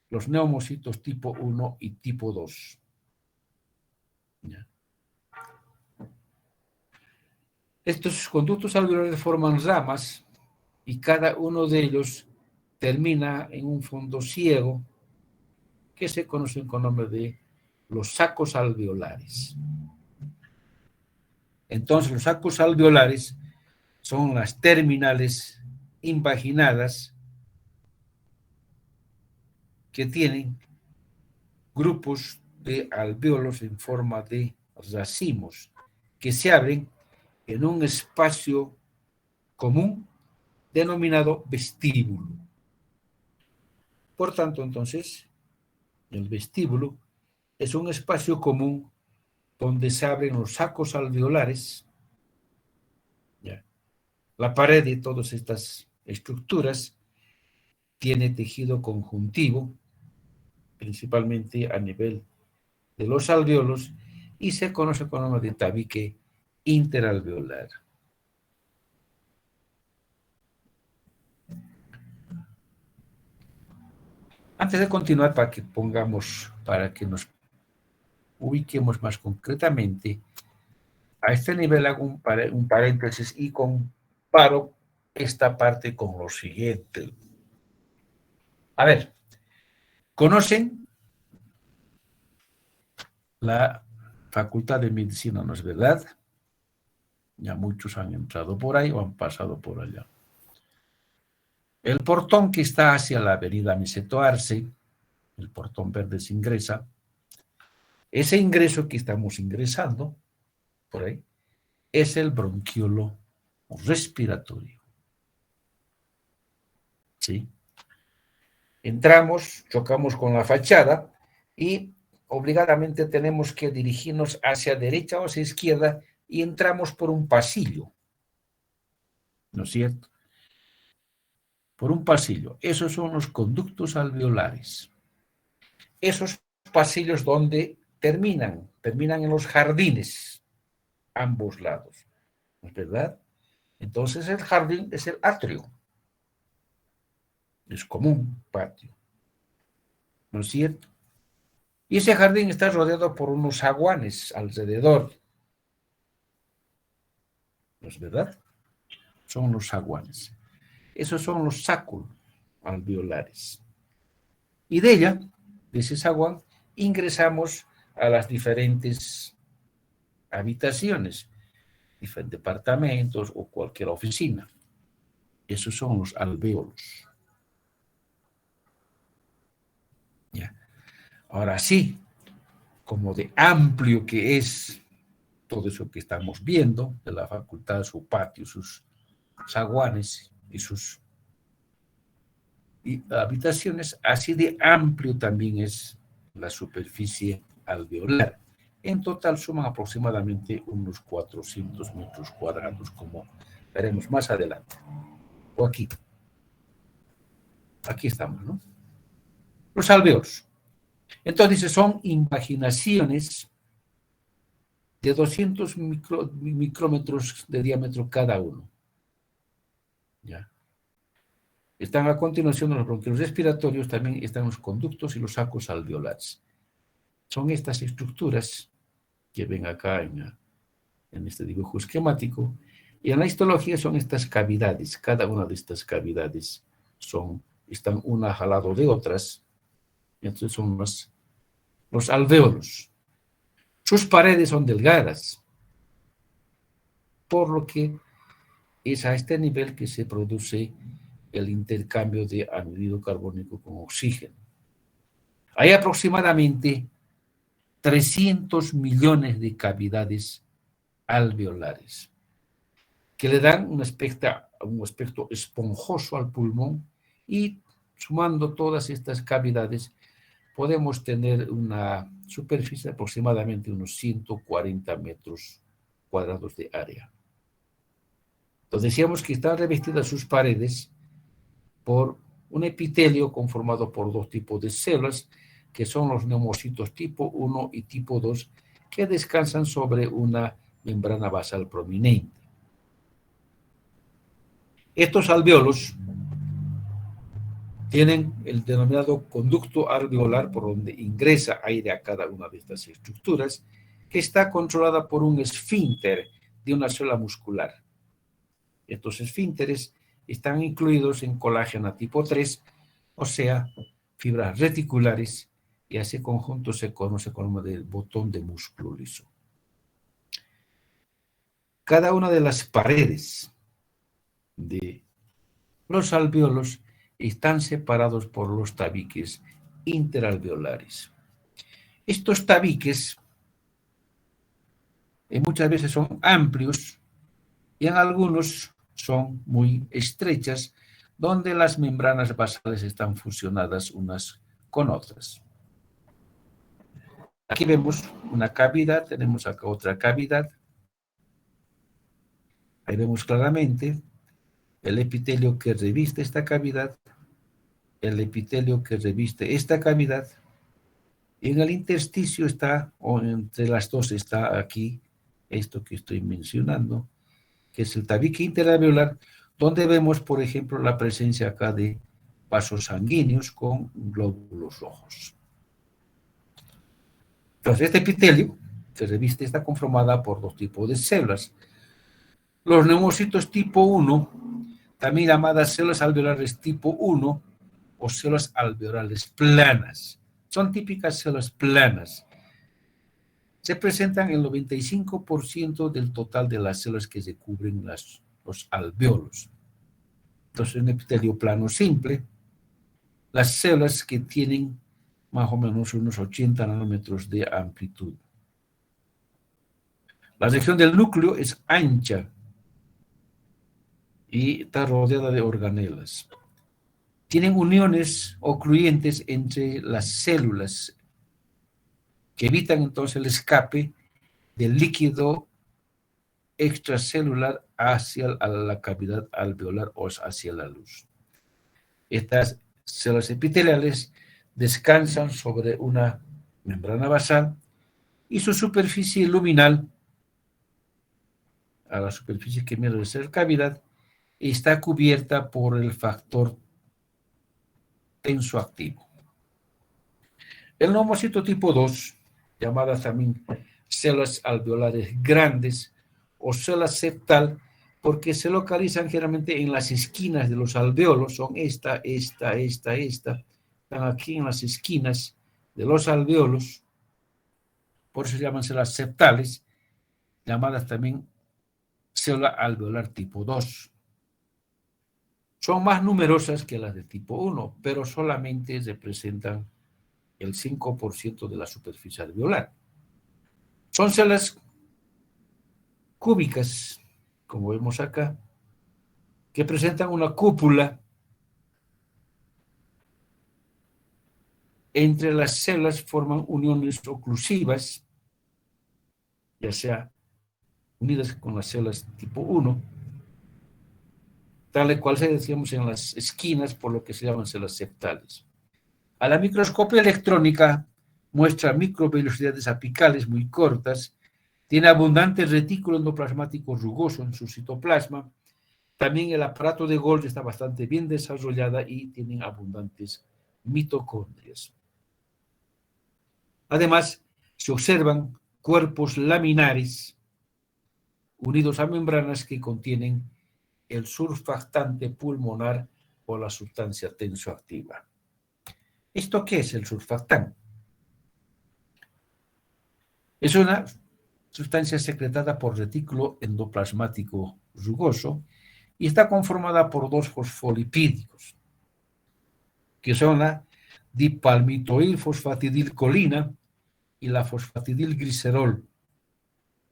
los neumocitos tipo 1 y tipo 2. ¿Ya? Estos conductos alveolares forman ramas y cada uno de ellos termina en un fondo ciego que se conocen con nombre de los sacos alveolares. Entonces, los sacos alveolares son las terminales invaginadas que tienen grupos de alvéolos en forma de racimos que se abren en un espacio común denominado vestíbulo. Por tanto, entonces, el vestíbulo es un espacio común donde se abren los sacos alveolares. ¿Ya? La pared de todas estas estructuras tiene tejido conjuntivo, principalmente a nivel de los alvéolos, y se conoce con el nombre de tabique interalveolar. Antes de continuar, para que nos ubiquemos más concretamente, a este nivel hago un paréntesis y comparo esta parte con lo siguiente. A ver, ¿conocen la Facultad de Medicina, no es verdad? Ya muchos han entrado por ahí o han pasado por allá. El portón que está hacia la avenida Niceto Arce, el portón verde se ingresa, ese ingreso que estamos ingresando, por ahí, es el bronquiolo respiratorio. ¿Sí? Entramos, chocamos con la fachada y obligadamente tenemos que dirigirnos hacia derecha o hacia izquierda y entramos por un pasillo. ¿No es cierto? Por un pasillo. Esos son los conductos alveolares. Esos pasillos donde terminan en los jardines, ambos lados. ¿No es verdad? Entonces el jardín es el atrio. Es común, patio, ¿no es cierto? Y ese jardín está rodeado por unos zaguanes alrededor, ¿no es verdad? Son los zaguanes. Esos son los sáculos alveolares. Y de ese zaguán, ingresamos a las diferentes habitaciones, diferentes departamentos o cualquier oficina. Esos son los alvéolos. ¿Ya? Ahora sí, como de amplio que es todo eso que estamos viendo, de la facultad, su patio, sus zaguanes y sus habitaciones, así de amplio también es la superficie alveolar. En total suman aproximadamente unos 400 metros cuadrados, como veremos más adelante. O aquí. Aquí estamos, ¿no? Los alvéolos. Entonces son invaginaciones de 200 micrómetros de diámetro cada uno. ¿Ya? Están a continuación los bronquiolos respiratorios, también están los conductos y los sacos alveolares. Son estas estructuras que ven acá en este dibujo esquemático, y en la histología son estas cavidades. Cada una de estas cavidades están unas al lado de otras, y entonces son los alvéolos. Sus paredes son delgadas, por lo que es a este nivel que se produce el intercambio de anhídrido carbónico con oxígeno. Hay aproximadamente 300 millones de cavidades alveolares que le dan un aspecto esponjoso al pulmón, y sumando todas estas cavidades podemos tener una superficie de aproximadamente unos 140 metros cuadrados de área. Entonces decíamos que están revestidas sus paredes por un epitelio conformado por dos tipos de células, que son los neumocitos tipo 1 y tipo 2, que descansan sobre una membrana basal prominente. Estos alvéolos tienen el denominado conducto alveolar, por donde ingresa aire a cada una de estas estructuras, que está controlada por un esfínter de una célula muscular. Estos esfínteres están incluidos en colágeno tipo 3, o sea, fibras reticulares, y a ese conjunto se conoce como el botón de músculo liso. Cada una de las paredes de los alvéolos están separados por los tabiques interalveolares. Estos tabiques muchas veces son amplios y en algunos son muy estrechas, donde las membranas basales están fusionadas unas con otras. Aquí vemos una cavidad, tenemos acá otra cavidad. Ahí vemos claramente el epitelio que reviste esta cavidad, el epitelio que reviste esta cavidad, y en el intersticio está, o entre las dos está aquí, esto que estoy mencionando, que es el tabique interalveolar, donde vemos, por ejemplo, la presencia acá de vasos sanguíneos con glóbulos rojos. Entonces, este epitelio que reviste está conformada por dos tipos de células. Los neumocitos tipo 1, también llamadas células alveolares tipo 1 o células alveolares planas, son típicas células planas. Se presentan el 95% del total de las células que recubren los alvéolos. Entonces, un epitelio plano simple, las células que tienen más o menos unos 80 nanómetros de amplitud. La región del núcleo es ancha y está rodeada de organelas. Tienen uniones ocluyentes entre las células que evitan entonces el escape del líquido extracelular hacia la cavidad alveolar o hacia la luz. Estas células epiteliales descansan sobre una membrana basal y su superficie luminal, a la superficie que mide de ser cavidad, está cubierta por el factor tensoactivo. El neumocito tipo 2, llamadas también células alveolares grandes o células septal, porque se localizan generalmente en las esquinas de los alveolos, son esta, están aquí en las esquinas de los alveolos, por eso se llaman células septales, llamadas también célula alveolar tipo 2. Son más numerosas que las de tipo 1, pero solamente representan el 5% de la superficie alveolar. Son células cúbicas, como vemos acá, que presentan una cúpula entre las células, forman uniones oclusivas, ya sea unidas con las células tipo 1, tal cual se decíamos en las esquinas, por lo que se llaman células septales. A la microscopia electrónica muestra microvelocidades apicales muy cortas, tiene abundante retículo endoplasmático rugoso en su citoplasma, también el aparato de Golgi está bastante bien desarrollada y tienen abundantes mitocondrias. Además, se observan cuerpos laminares unidos a membranas que contienen el surfactante pulmonar o la sustancia tensoactiva. ¿Esto qué es el surfactante? Es una sustancia secretada por retículo endoplasmático rugoso y está conformada por dos fosfolipídios, que son la dipalmitoilfosfatidilcolina y la fosfatidilglicerol.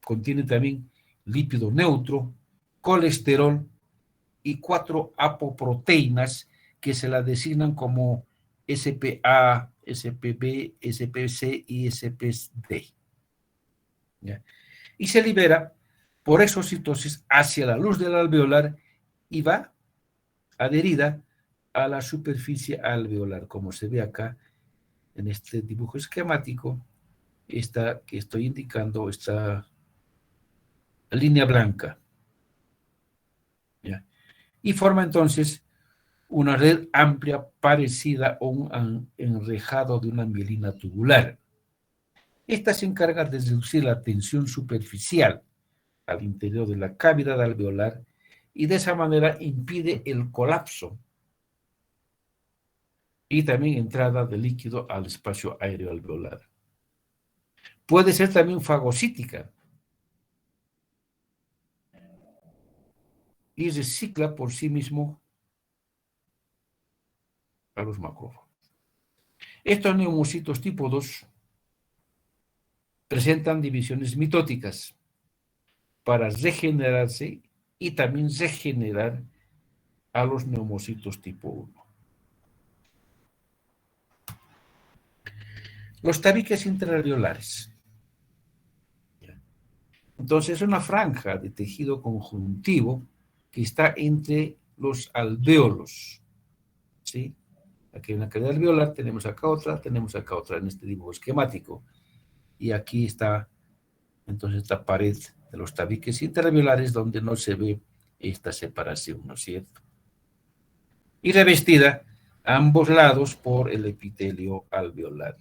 Contiene también lípido neutro, colesterol y 4 apoproteínas que se la designan como SPA, SPB, SPC y SPD. ¿Ya? Y se libera por exocitosis hacia la luz del alveolar y va adherida a la superficie alveolar, como se ve acá en este dibujo esquemático, esta que estoy indicando, esta línea blanca. ¿Ya? Y forma entonces una red amplia parecida a un enrejado de una mielina tubular. Esta se encarga de reducir la tensión superficial al interior de la cavidad alveolar y de esa manera impide el colapso y también entrada de líquido al espacio aéreo alveolar. Puede ser también fagocítica y recicla por sí mismo a los macrófagos. Estos neumocitos tipo 2 presentan divisiones mitóticas para regenerarse y también regenerar a los neumocitos tipo 1. Los tabiques intraalveolares. Entonces, es una franja de tejido conjuntivo que está entre los alvéolos. ¿Sí? Aquí hay una cavidad alveolar, tenemos acá otra en este dibujo esquemático. Y aquí está, entonces, esta pared de los tabiques intraalveolares donde no se ve esta separación, ¿no es cierto? Y revestida a ambos lados por el epitelio alveolar.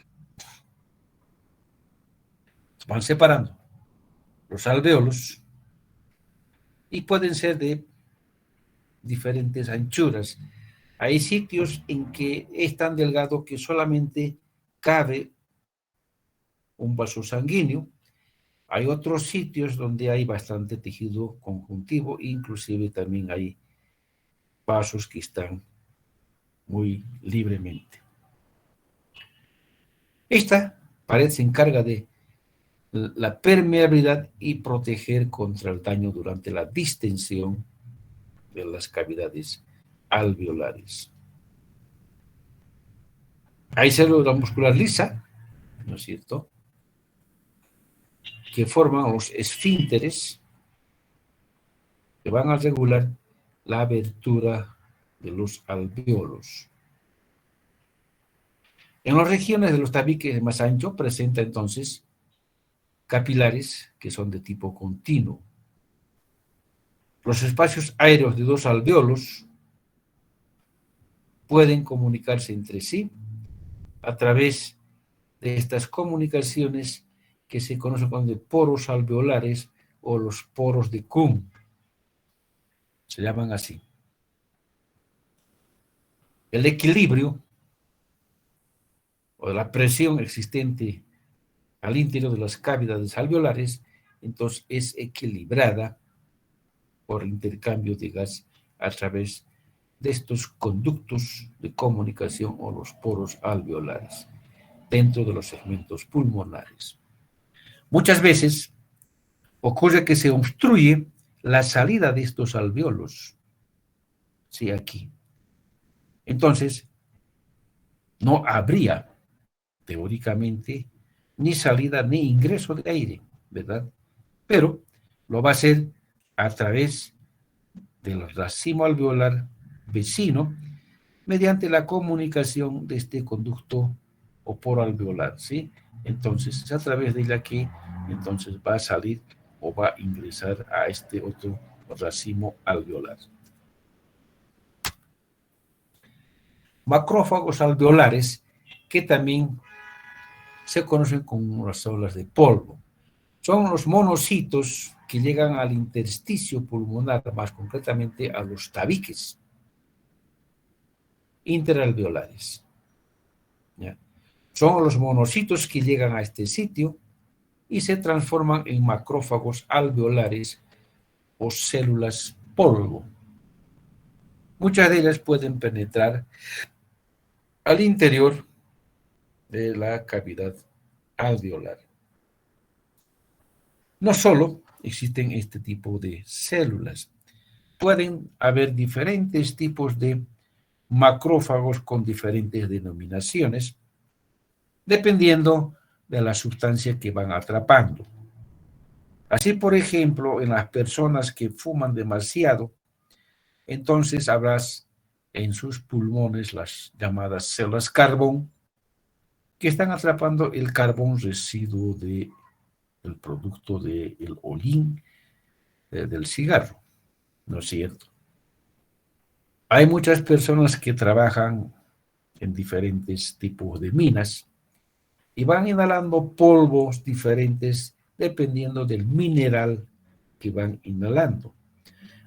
Se van separando los alvéolos y pueden ser de diferentes anchuras. Hay sitios en que es tan delgado que solamente cabe un vaso sanguíneo. Hay otros sitios donde hay bastante tejido conjuntivo, inclusive también hay vasos que están muy libremente. Esta pared se encarga de la permeabilidad y proteger contra el daño durante la distensión de las cavidades alveolares. Hay célula muscular lisa, ¿no es cierto?, que forman los esfínteres que van a regular la abertura de los alvéolos. En las regiones de los tabiques más anchos presenta entonces capilares que son de tipo continuo. Los espacios aéreos de dos alvéolos pueden comunicarse entre sí a través de estas comunicaciones que se conocen como poros alveolares o los poros de Kuhn. Se llaman así. El equilibrio o la presión existente al interior de las cavidades alveolares, entonces es equilibrada por intercambio de gas a través de estos conductos de comunicación o los poros alveolares dentro de los segmentos pulmonares. Muchas veces ocurre que se obstruye la salida de estos alveolos, sí, aquí. Entonces, no habría, teóricamente, ni salida ni ingreso de aire, ¿verdad? Pero lo va a hacer a través del racimo alveolar vecino mediante la comunicación de este conducto o poro alveolar, ¿sí? Entonces, es a través de ella que entonces va a salir o va a ingresar a este otro racimo alveolar. Macrófagos alveolares que también se conocen como las células de polvo. Son los monocitos que llegan al intersticio pulmonar, más concretamente a los tabiques interalveolares. ¿Ya? Son los monocitos que llegan a este sitio y se transforman en macrófagos alveolares o células polvo. Muchas de ellas pueden penetrar al interior de la cavidad alveolar. No solo existen este tipo de células, pueden haber diferentes tipos de macrófagos con diferentes denominaciones, dependiendo de la sustancia que van atrapando. Así, por ejemplo, en las personas que fuman demasiado, entonces habrás en sus pulmones las llamadas células carbón, que están atrapando el carbón residuo del producto del hollín del cigarro, ¿no es cierto? Hay muchas personas que trabajan en diferentes tipos de minas y van inhalando polvos diferentes dependiendo del mineral que van inhalando.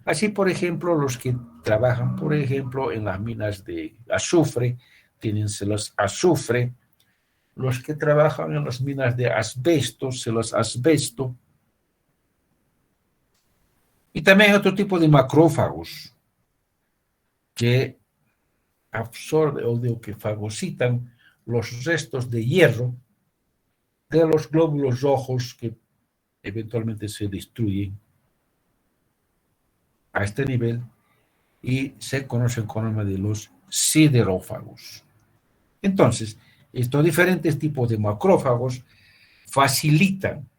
Así, por ejemplo, los que trabajan, por ejemplo, en las minas de azufre, tienen células azufre. Los que trabajan en las minas de asbesto, células asbesto. Y también hay otro tipo de macrófagos que absorben o que fagocitan los restos de hierro de los glóbulos rojos que eventualmente se destruyen a este nivel y se conocen con el nombre de los siderófagos. Entonces, estos diferentes tipos de macrófagos facilitan,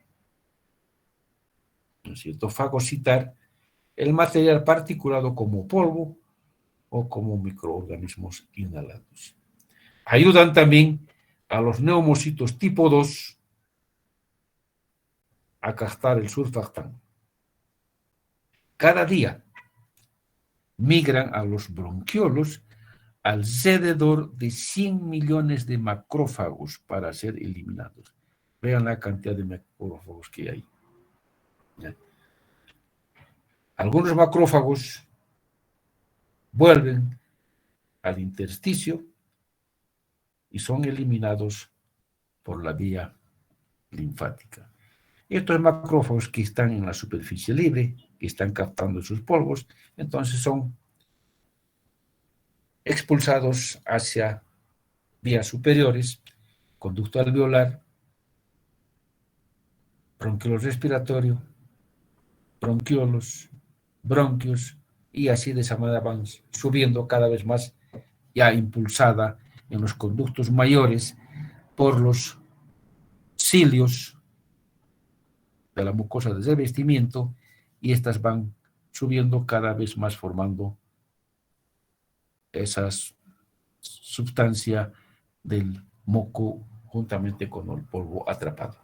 ¿no es cierto?, fagocitar el material particulado como polvo o como microorganismos inhalados. Ayudan también a los neumocitos tipo 2 a captar el surfactán. Cada día migran a los bronquiolos alrededor de 100 millones de macrófagos para ser eliminados. Vean la cantidad de macrófagos que hay. ¿Ya? Algunos macrófagos vuelven al intersticio y son eliminados por la vía linfática. Estos macrófagos que están en la superficie libre, que están captando sus polvos, entonces son expulsados hacia vías superiores, conducto alveolar, bronquiolo respiratorio, bronquiolos, bronquios, y así de esa manera van subiendo cada vez más, ya impulsada en los conductos mayores por los cilios de la mucosa de revestimiento, y estas van subiendo cada vez más formando esa sustancia del moco juntamente con el polvo atrapado.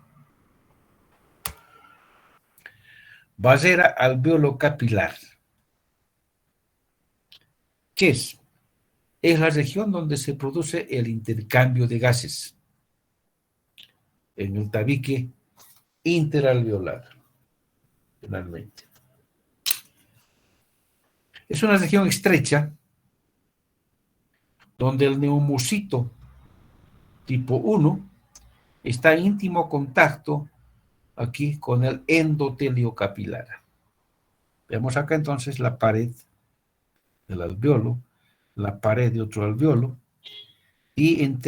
Barrera alveolo-capilar. ¿Qué es? es la región donde se produce el intercambio de gases en el tabique interalveolar, finalmente. Es una región estrecha donde el neumocito tipo 1 está en íntimo contacto aquí con el endotelio capilar. Vemos acá entonces la pared del alveolo, la pared de otro alveolo, y en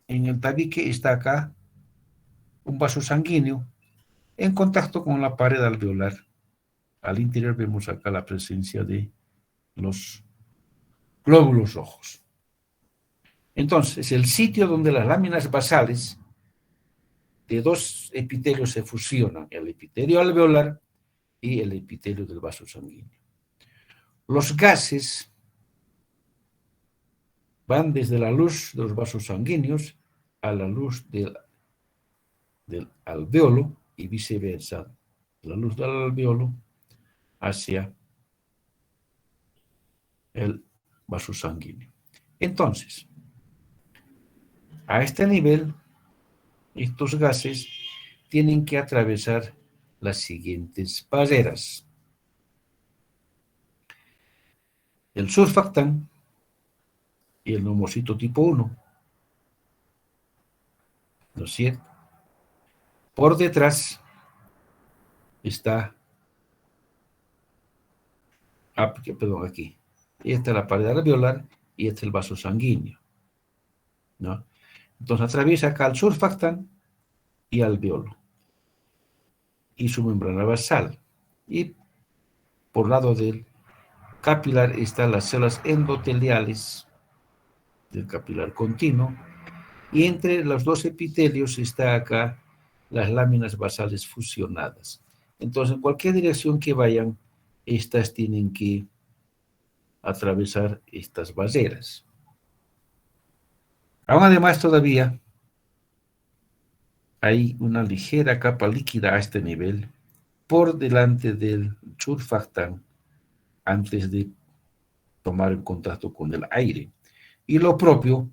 el tabique está acá un vaso sanguíneo en contacto con la pared alveolar. Al interior vemos acá la presencia de los glóbulos rojos. Entonces, el sitio donde las láminas basales de dos epitelios se fusionan, el epitelio alveolar y el epitelio del vaso sanguíneo. Los gases van desde la luz de los vasos sanguíneos a la luz del alveolo y viceversa, la luz del alveolo hacia el vaso sanguíneo. Entonces, a este nivel, estos gases tienen que atravesar las siguientes barreras. El surfactán y el neumocito tipo 1, ¿no es cierto? Por detrás está, perdón, aquí. Esta es la pared alveolar y este es el vaso sanguíneo, ¿no? Entonces atraviesa acá el surfactán y alveolo y su membrana basal. Y por lado del capilar están las células endoteliales del capilar continuo, y entre los dos epitelios está acá las láminas basales fusionadas. Entonces, en cualquier dirección que vayan, estas tienen que atravesar estas barreras. Aún además todavía hay una ligera capa líquida a este nivel por delante del surfactán antes de tomar en contacto con el aire. Y lo propio,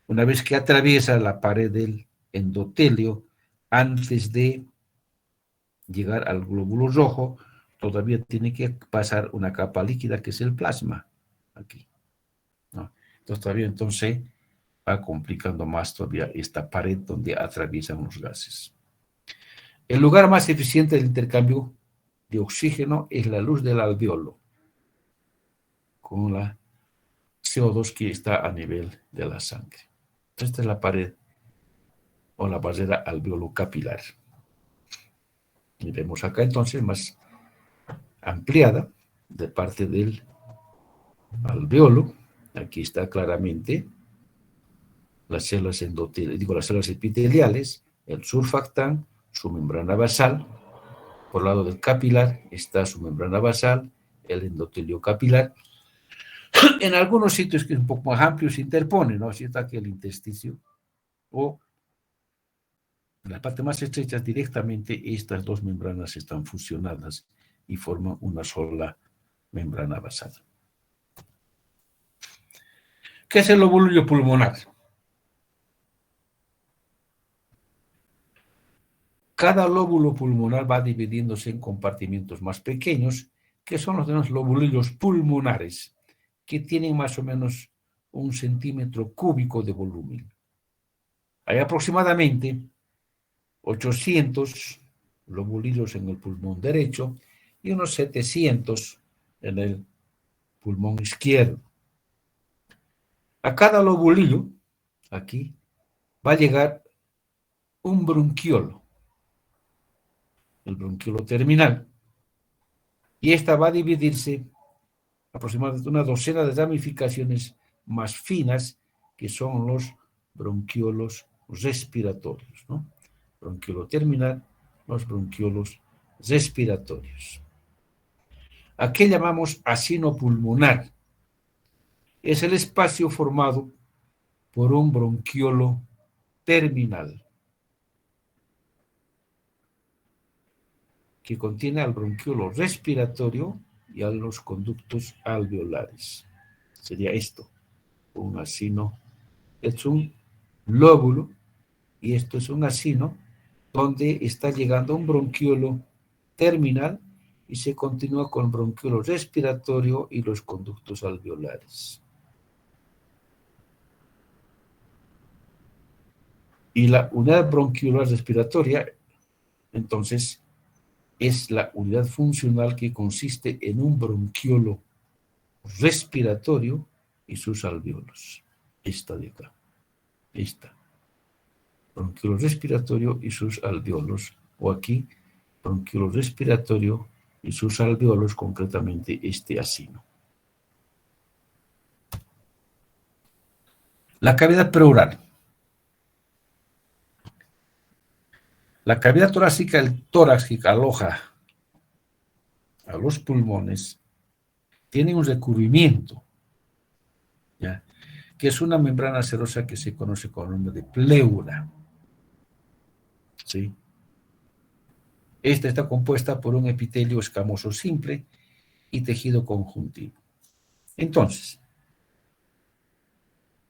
una vez que atraviesa la pared del endotelio, antes de llegar al glóbulo rojo, todavía tiene que pasar una capa líquida que es el plasma, aquí, ¿no? Entonces todavía entonces va complicando más todavía esta pared donde atraviesan los gases. El lugar más eficiente del intercambio de oxígeno es la luz del alveolo, con la CO2 que está a nivel de la sangre. Esta es la pared o la barrera alveolo capilar. Y vemos acá entonces más ampliada de parte del alveolo. Aquí está claramente las células las células epiteliales, el surfactán, su membrana basal. Por el lado del capilar está su membrana basal, el endotelio capilar. En algunos sitios que es un poco más amplio se interpone, ¿no? Si está aquí el intersticio, o en las partes más estrechas directamente estas dos membranas están fusionadas y forman una sola membrana basal. ¿Qué es el lóbulo pulmonar? Cada lóbulo pulmonar va dividiéndose en compartimientos más pequeños, que son los de los lóbulos pulmonares, que tienen más o menos 1 centímetro cúbico de volumen. Hay aproximadamente 800 lóbulos en el pulmón derecho y unos 700 en el pulmón izquierdo. A cada lobulillo, aquí, va a llegar un bronquiolo, el bronquiolo terminal, y esta va a dividirse aproximadamente una docena de ramificaciones más finas, que son los bronquiolos respiratorios, ¿no? Bronquiolo terminal, los bronquiolos respiratorios. ¿A qué llamamos acino pulmonar? Es el espacio formado por un bronquiolo terminal que contiene al bronquiolo respiratorio y a los conductos alveolares. Sería esto, un acino. Es un lóbulo y esto es un acino donde está llegando un bronquiolo terminal y se continúa con el bronquiolo respiratorio y los conductos alveolares. Y la unidad bronquiolar respiratoria, entonces, es la unidad funcional que consiste en un bronquiolo respiratorio y sus alveolos. Esta de acá. Esta. Bronquiolo respiratorio y sus alveolos. O aquí, bronquiolo respiratorio y sus alveolos, concretamente este acino. La cavidad pleural. La cavidad torácica, el tórax que aloja a los pulmones, tiene un recubrimiento, ¿ya?, que es una membrana serosa que se conoce con el nombre de pleura. ¿Sí? Esta está compuesta por un epitelio escamoso simple y tejido conjuntivo. Entonces,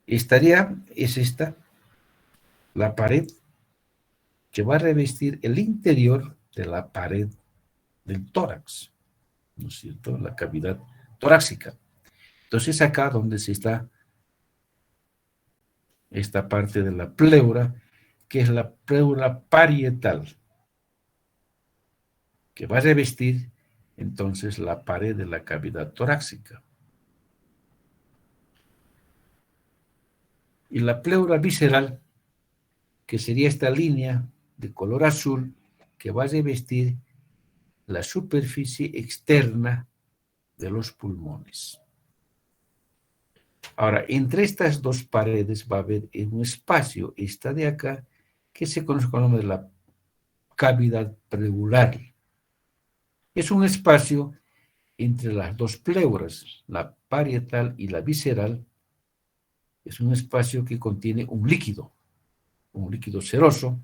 es esta, la pared que va a revestir el interior de la pared del tórax, ¿no es cierto?, la cavidad torácica. Entonces, acá donde se está esta parte de la pleura, que es la pleura parietal, que va a revestir entonces la pared de la cavidad torácica. Y la pleura visceral, que sería esta línea de color azul, que va a revestir la superficie externa de los pulmones. Ahora, entre estas dos paredes va a haber un espacio, esta de acá, que se conoce con el nombre de la cavidad pleural. Es un espacio entre las dos pleuras, la parietal y la visceral. Es un espacio que contiene un líquido seroso,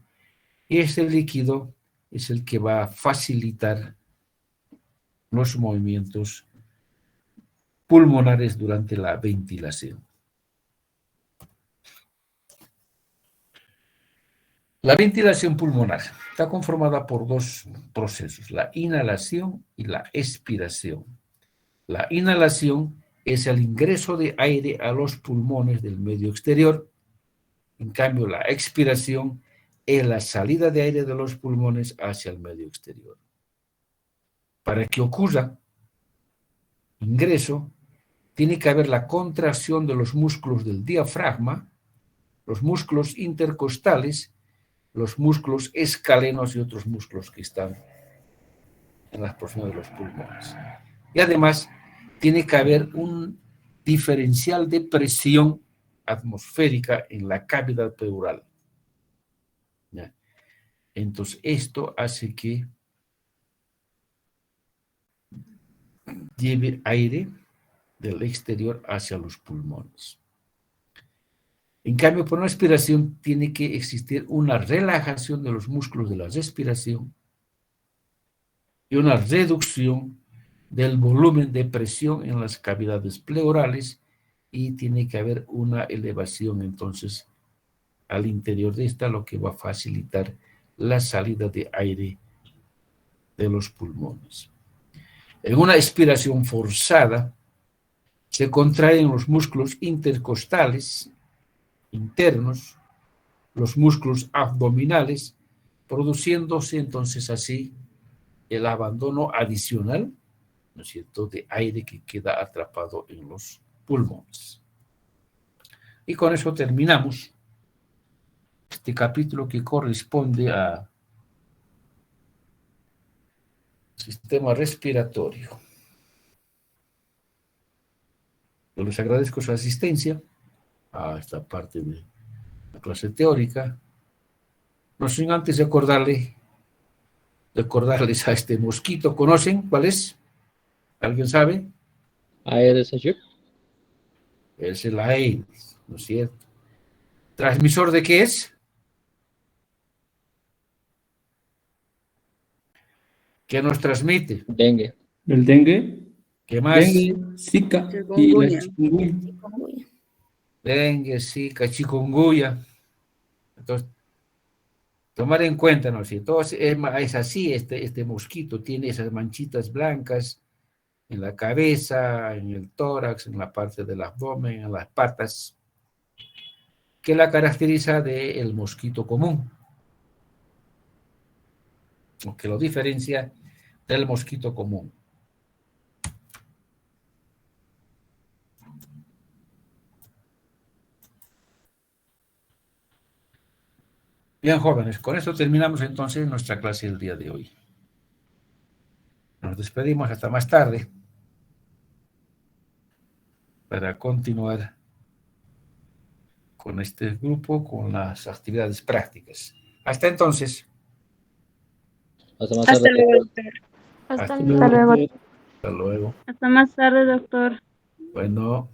y ese líquido es el que va a facilitar los movimientos pulmonares durante la ventilación. La ventilación pulmonar está conformada por dos procesos, la inhalación y la expiración. La inhalación es el ingreso de aire a los pulmones del medio exterior. En cambio, la expiración es la salida de aire de los pulmones hacia el medio exterior. Para que ocurra ingreso, tiene que haber la contracción de los músculos del diafragma, los músculos intercostales, los músculos escalenos y otros músculos que están en las porciones de los pulmones. Y además, tiene que haber un diferencial de presión atmosférica en la cavidad pleural. ¿Ya? Entonces, esto hace que lleve aire del exterior hacia los pulmones. En cambio, por una respiración tiene que existir una relajación de los músculos de la respiración y una reducción del volumen de presión en las cavidades pleurales, y tiene que haber una elevación entonces al interior de esta, lo que va a facilitar la salida de aire de los pulmones. En una expiración forzada se contraen los músculos intercostales internos, los músculos abdominales, produciéndose entonces así el abandono adicional, ¿no es cierto?, de aire que queda atrapado en los pulmones. Y con eso terminamos este capítulo que corresponde a sistema respiratorio. Yo les agradezco su asistencia a esta parte de la clase teórica. No sin antes recordarles a este mosquito. ¿Conocen cuál es? ¿Alguien sabe? Aedes aegypti. Es el Aedes, ¿no es cierto? ¿Transmisor de qué es? ¿Qué nos transmite? Dengue. ¿El dengue? ¿Qué más? Dengue, Zika y la chikungunya. Dengue, Zika, chikungunya. Entonces, tomar en cuenta, ¿no? Si todo es así, este mosquito tiene esas manchitas blancas en la cabeza, en el tórax, en la parte del abdomen, en las patas, que la caracteriza del mosquito común, o que lo diferencia del mosquito común. Bien, jóvenes, con esto terminamos entonces nuestra clase del día de hoy. Nos despedimos hasta más tarde para continuar con este grupo, con las actividades prácticas. Hasta entonces. Hasta más Hasta tarde. luego, doctor. Hasta luego. Hasta luego. Hasta más tarde, doctor. Bueno.